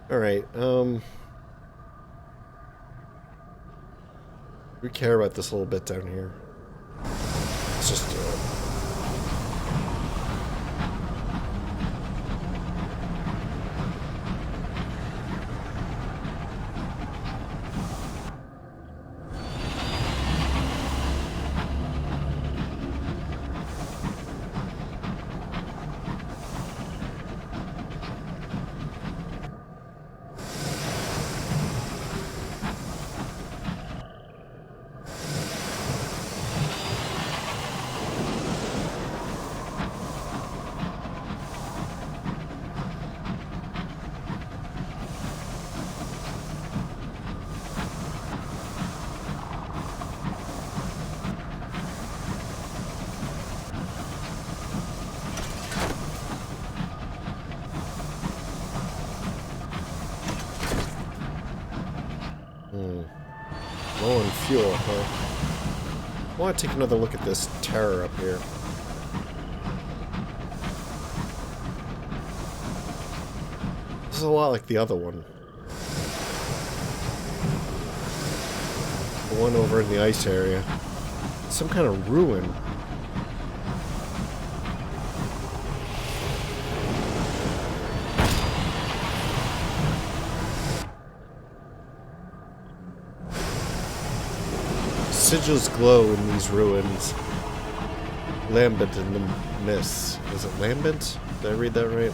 Alright, we care about this little bit down here. Let's just do it. Low on fuel, huh? I want to take another look at this terror up here. This is a lot like the other one. The one over in the ice area. Some kind of ruin. Sigils glow in these ruins. Lambent in the mist. Is it lambent? Did I read that right?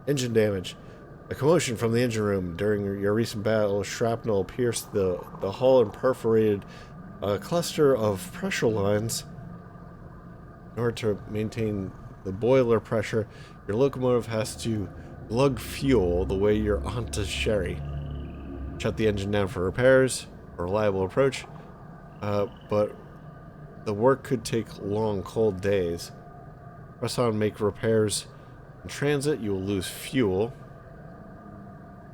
Engine damage. A commotion from the engine room. During your recent battle, shrapnel pierced the hull and perforated a cluster of pressure lines. In order to maintain the boiler pressure, your locomotive has to lug fuel the way you're onto Sherry. Shut the engine down for repairs, a reliable approach, but the work could take long, cold days. Press on, make repairs. In transit, you will lose fuel.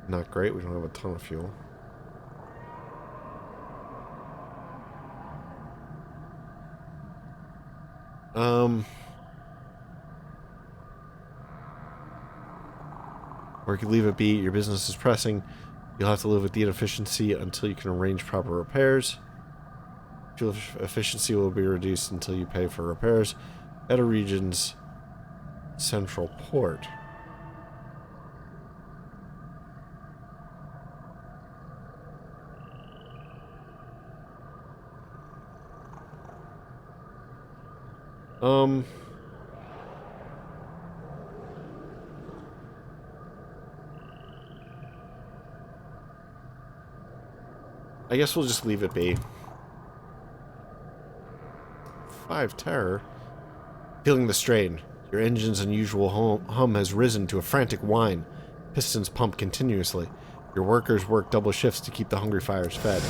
Not great, we don't have a ton of fuel. Or you could leave it be. Your business is pressing. You'll have to live with the inefficiency until you can arrange proper repairs. Fuel efficiency will be reduced until you pay for repairs at a region's central port. I guess we'll just leave it be. 5 terror. Feeling the strain. Your engine's unusual hum has risen to a frantic whine. Pistons pump continuously. Your workers work double shifts to keep the hungry fires fed.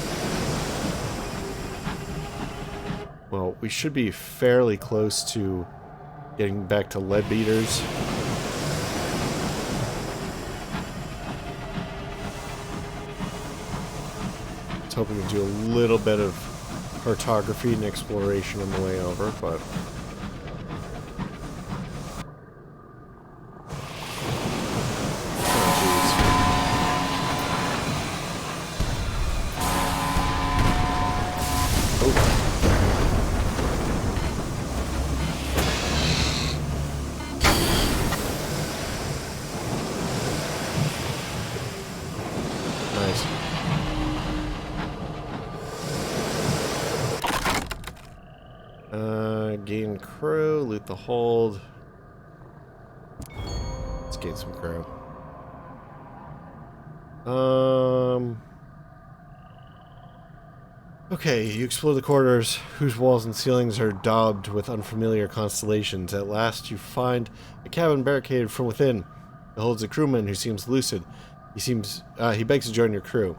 Well, we should be fairly close to getting back to lead beaters. I was hoping to do a little bit of cartography and exploration on the way over, but... gain crew, loot the hold. Let's gain some crew. Okay, you explore the corridors whose walls and ceilings are daubed with unfamiliar constellations. At last you find a cabin barricaded from within. It holds a crewman who seems lucid. He begs to join your crew.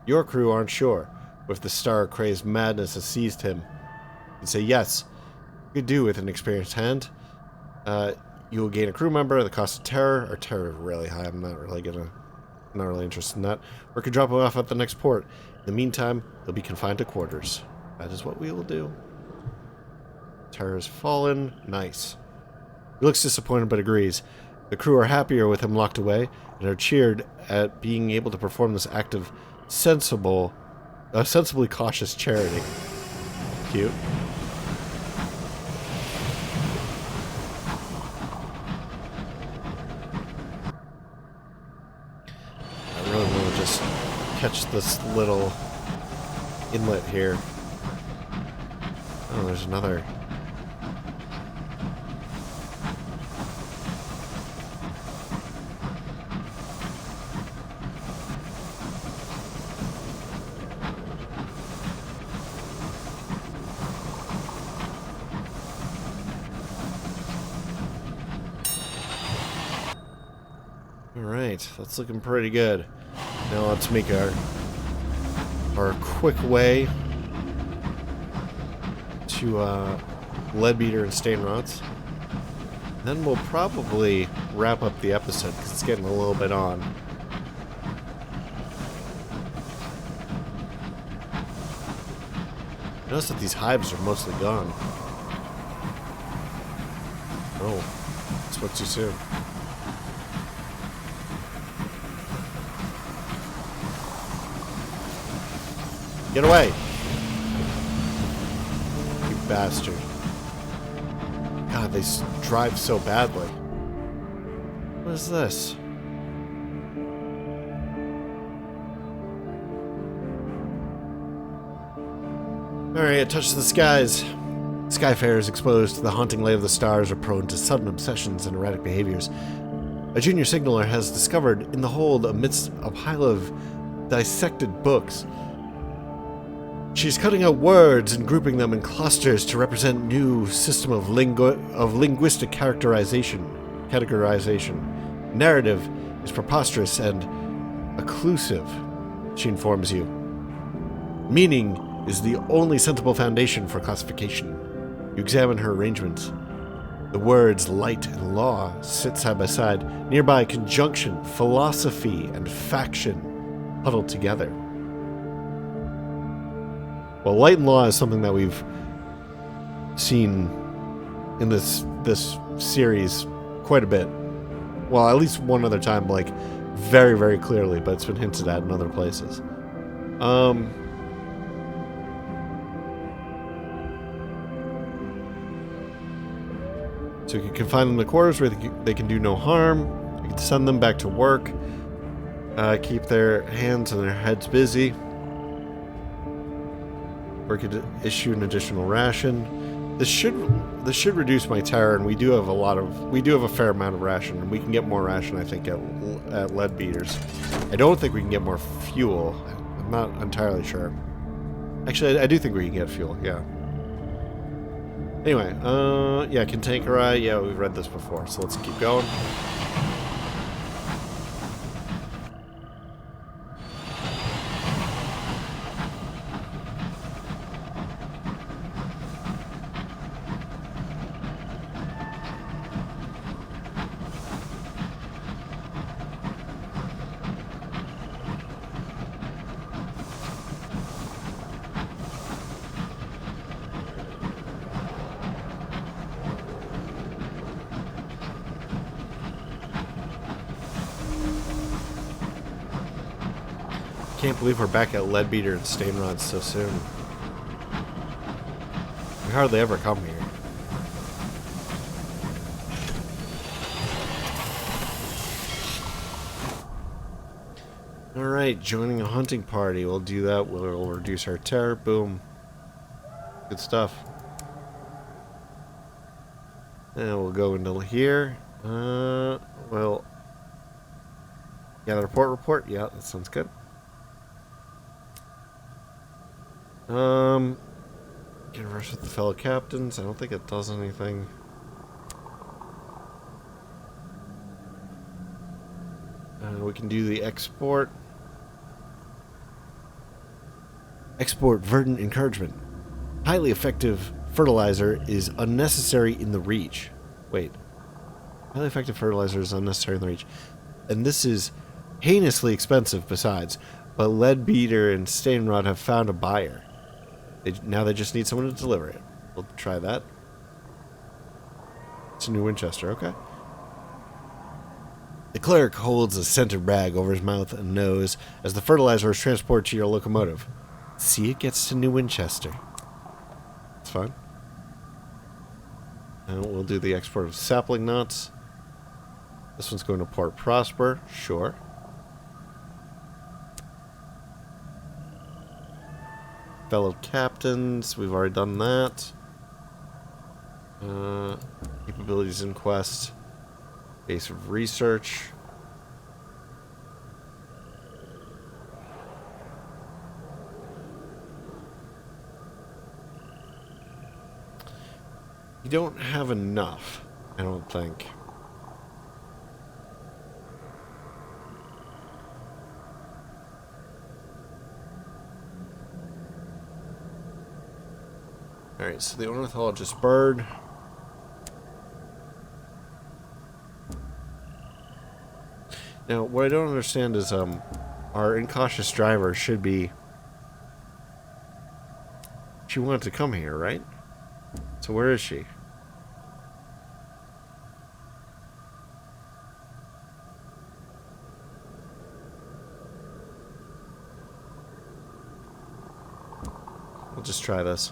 Your crew aren't sure, but if the star-crazed madness has seized him, you say yes. You could do with an experienced hand. You will gain a crew member. The cost of terror. Our terror is really high. I'm not really interested in that. Or could drop him off at the next port. In the meantime, he'll be confined to quarters. That is what we will do. Terror has fallen. Nice. He looks disappointed but agrees. The crew are happier with him locked away and are cheered at being able to perform this act of sensibly cautious charity. Cute. I really want to just catch this little inlet here. Oh, there's another. Alright, that's looking pretty good. Now let's make our quick way to Leadbeater and Stain Rots. Then we'll probably wrap up the episode because it's getting a little bit on. Notice that these hives are mostly gone. Oh, spoke too soon. Get away! You bastard. God, they drive so badly. What is this? Alright, it touches the skies. Skyfarers exposed to the haunting light of the stars are prone to sudden obsessions and erratic behaviors. A junior signaler has discovered in the hold amidst a pile of dissected books. She's cutting out words and grouping them in clusters to represent new system of linguistic categorization. Narrative is preposterous and occlusive, she informs you. Meaning is the only sensible foundation for classification. You examine her arrangements. The words light and law sit side by side. Nearby conjunction, philosophy, and faction huddled together. Well, light and law is something that we've seen in this series quite a bit. Well, at least one other time, like, very, very clearly, but it's been hinted at in other places. So we can confine them to quarters where they can do no harm. We can send them back to work. Keep their hands and their heads busy. Or could issue an additional ration. This should reduce my terror, and we do have a fair amount of ration, and we can get more ration, I think, at lead beaters. I don't think we can get more fuel. I'm not entirely sure. Actually, I do think we can get fuel. Yeah. Anyway, yeah, Cantankerite. Yeah, we've read this before, so let's keep going. Can't believe we're back at Leadbeater and Stainrod so soon. We hardly ever come here. Alright, joining a hunting party. We'll do that. We'll reduce our terror. Boom. Good stuff. And we'll go into here. Well. Gather report. Yeah, that sounds good. Converse with the fellow captains. I don't think it does anything. We can do the export. Export verdant encouragement. Highly effective fertilizer is unnecessary in the Reach. Wait. Highly effective fertilizer is unnecessary in the Reach. And this is heinously expensive besides. But Leadbeater and Stainrod have found a buyer. Now they just need someone to deliver it. We'll try that. It's a new Winchester, okay. The cleric holds a scented rag over his mouth and nose as the fertilizer is transported to your locomotive. See, it gets to New Winchester. It's fine. And we'll do the export of sapling nuts. This one's going to Port Prosper. Sure. Fellow captains. We've already done that. Capabilities in quest. Base of research. You don't have enough, I don't think. Alright, so the ornithologist bird. Now, what I don't understand is, our incautious driver should be... She wanted to come here, right? So where is she? We'll just try this.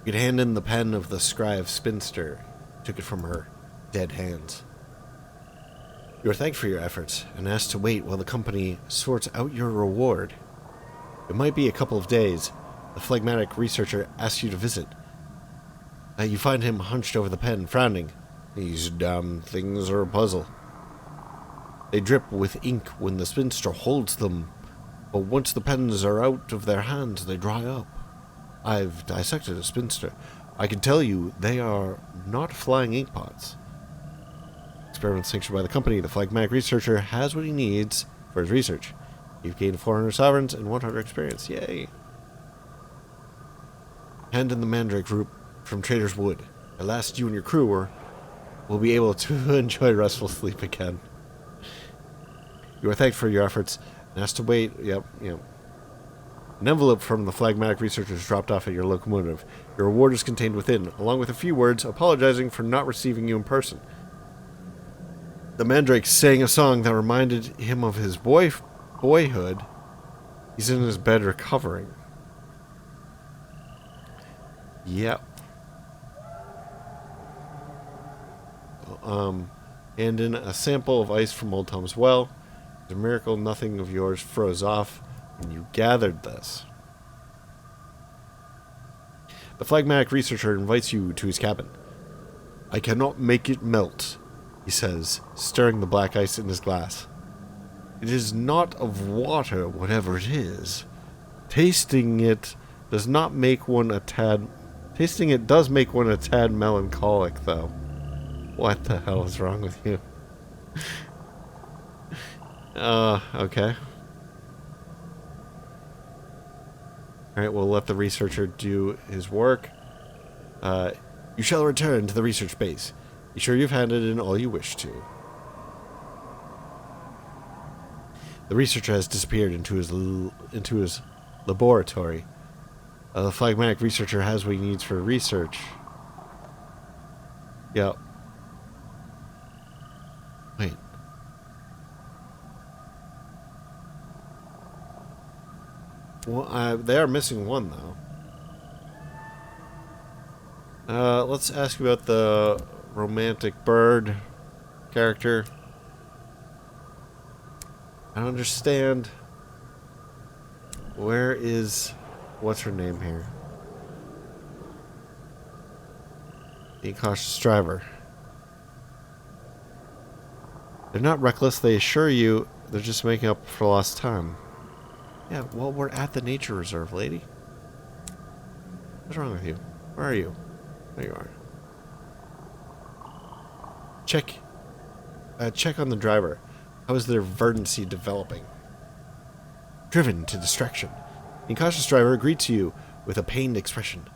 You could hand in the pen of the scribe spinster. Took it from her dead hands. You are thanked for your efforts and asked to wait while the company sorts out your reward. It might be a couple of days. The phlegmatic researcher asks you to visit. You find him hunched over the pen, frowning. These damn things are a puzzle. They drip with ink when the spinster holds them, but once the pens are out of their hands, they dry up. I've dissected a spinster. I can tell you they are not flying inkpots. Experiment sanctioned by the company. The phlegmatic researcher has what he needs for his research. You've gained 400 sovereigns and 100 experience. Yay. Hand in the mandrake group from Trader's Wood. At last you and your crew will be able to enjoy restful sleep again. You are thanked for your efforts and asked to wait. Yep. An envelope from the phlegmatic researchers dropped off at your locomotive. Your reward is contained within, along with a few words apologizing for not receiving you in person. The mandrake sang a song that reminded him of his boyhood. He's in his bed recovering. Yep. And in a sample of ice from Old Tom's well. It's a miracle nothing of yours froze off when you gathered this. The phlegmatic researcher invites you to his cabin. I cannot make it melt, he says, stirring the black ice in his glass. It is not of water, whatever it is. Tasting it does make one a tad melancholic, though. What the hell is wrong with you? Okay. Alright, we'll let the researcher do his work. You shall return to the research base. Be sure you've handed in all you wish to. The researcher has disappeared into his laboratory. The phlegmatic researcher has what he needs for research. Yep. Wait. Well, they are missing one, though. Let's ask about the romantic bird character. I don't understand. Where is... What's her name here? The incautious driver. They're not reckless. They assure you they're just making up for lost time. Yeah, well, we're at the nature reserve, lady. What's wrong with you? Where are you? There you are. Check on the driver. How is their verdancy developing? Driven to distraction. The incautious driver greets you with a pained expression.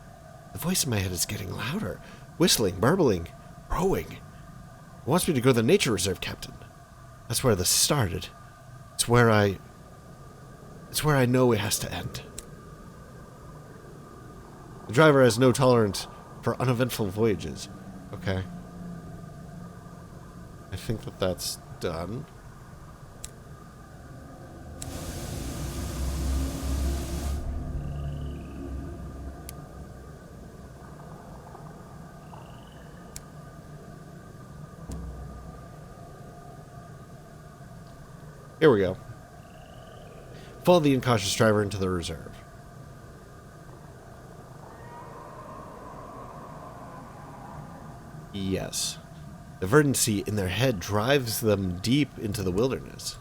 The voice in my head is getting louder. Whistling, burbling, crowing. It wants me to go to the nature reserve, Captain. That's where this started. It's where I know it has to end. The driver has no tolerance for uneventful voyages. Okay. I think that's done. Here we go. Follow the incautious driver into the reserve. Yes. The verdancy in their head drives them deep into the wilderness.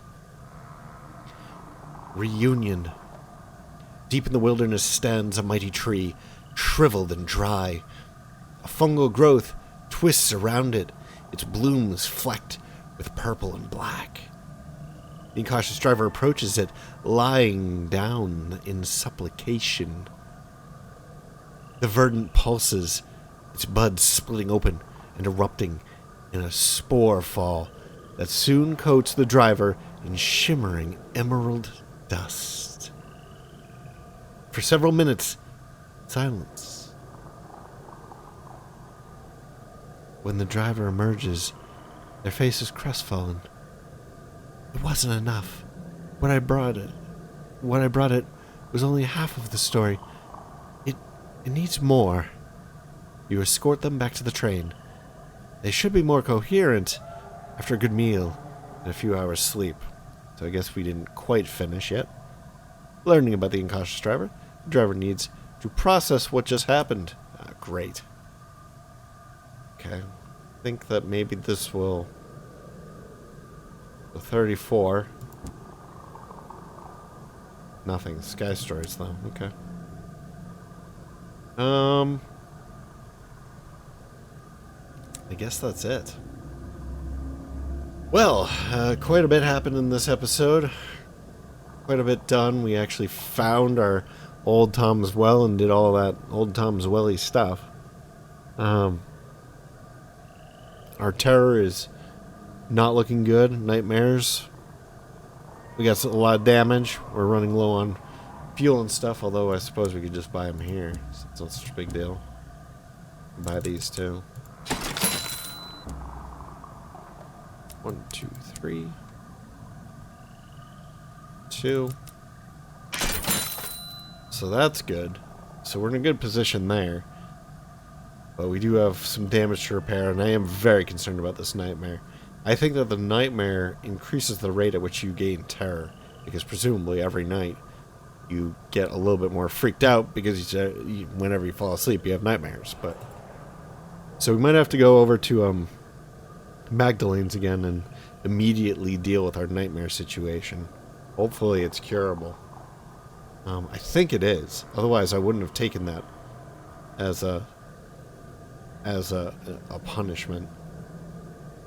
Reunion. Deep in the wilderness stands a mighty tree, shriveled and dry. A fungal growth twists around it, its blooms flecked with purple and black. The incautious driver approaches it, lying down in supplication. The verdant pulses, its buds splitting open and erupting in a spore fall that soon coats the driver in shimmering emerald dust. For several minutes, silence. When the driver emerges, their face is crestfallen. It wasn't enough. What I brought it was only half of the story. It needs more. You escort them back to the train. They should be more coherent after a good meal and a few hours sleep. So I guess we didn't quite finish yet. Learning about the incautious driver. The driver needs to process what just happened. Great. Okay. I think that maybe this will... 34. Nothing. Sky stories, though. Okay. I guess that's it. Well, quite a bit happened in this episode. Quite a bit done. We actually found our Old Tom's Well and did all that Old Tom's Welly stuff. Our terror is not looking good. Nightmares. We got a lot of damage. We're running low on fuel and stuff, although I suppose we could just buy them here. It's not such a big deal. Buy these too. 1, 2, 3. 2. So that's good. So we're in a good position there. But we do have some damage to repair, and I am very concerned about this nightmare. I think that the nightmare increases the rate at which you gain terror, because presumably every night you get a little bit more freaked out because whenever you fall asleep you have nightmares. But so we might have to go over to Magdalene's again and immediately deal with our nightmare situation. Hopefully it's curable. I think it is. Otherwise I wouldn't have taken that as a punishment.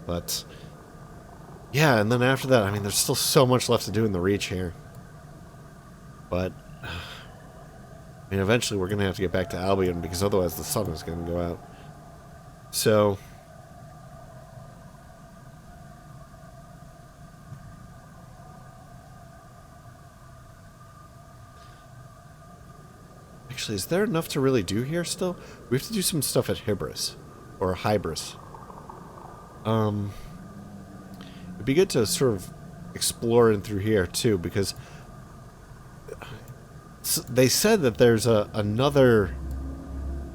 But yeah, and then after that, I mean, there's still so much left to do in the Reach here. But I mean, eventually we're going to have to get back to Albion, because otherwise the sun is going to go out. So actually, is there enough to really do here still? We have to do some stuff at Hybris. Or Hybris. It'd be good to sort of explore in through here too, because they said that there's another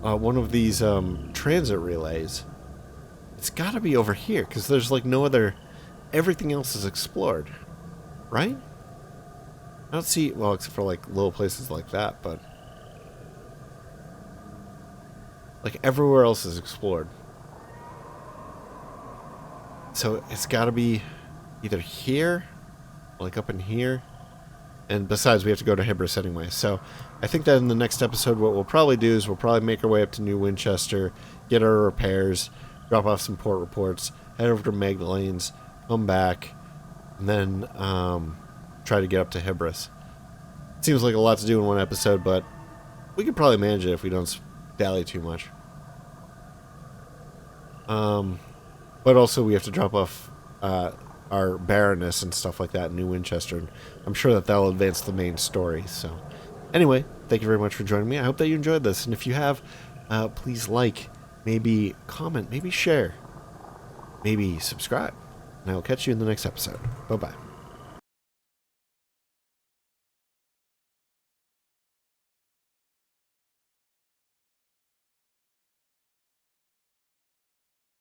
one of these transit relays. It's got to be over here, because there's like no other. Everything else is explored, right? I don't see, well, except for like little places like that, but like everywhere else is explored. So it's got to be either here, like up in here, and besides, we have to go to Hybris anyway. So I think that in the next episode, what we'll probably do is we'll probably make our way up to New Winchester, get our repairs, drop off some port reports, head over to Magdalene's, come back, and then try to get up to Hybris. Seems like a lot to do in one episode, but we could probably manage it if we don't dally too much. But also we have to drop off our Baroness and stuff like that in New Winchester. And I'm sure that that'll advance the main story. So anyway, thank you very much for joining me. I hope that you enjoyed this. And if you have, please like, maybe comment, maybe share, maybe subscribe. And I will catch you in the next episode. Bye-bye.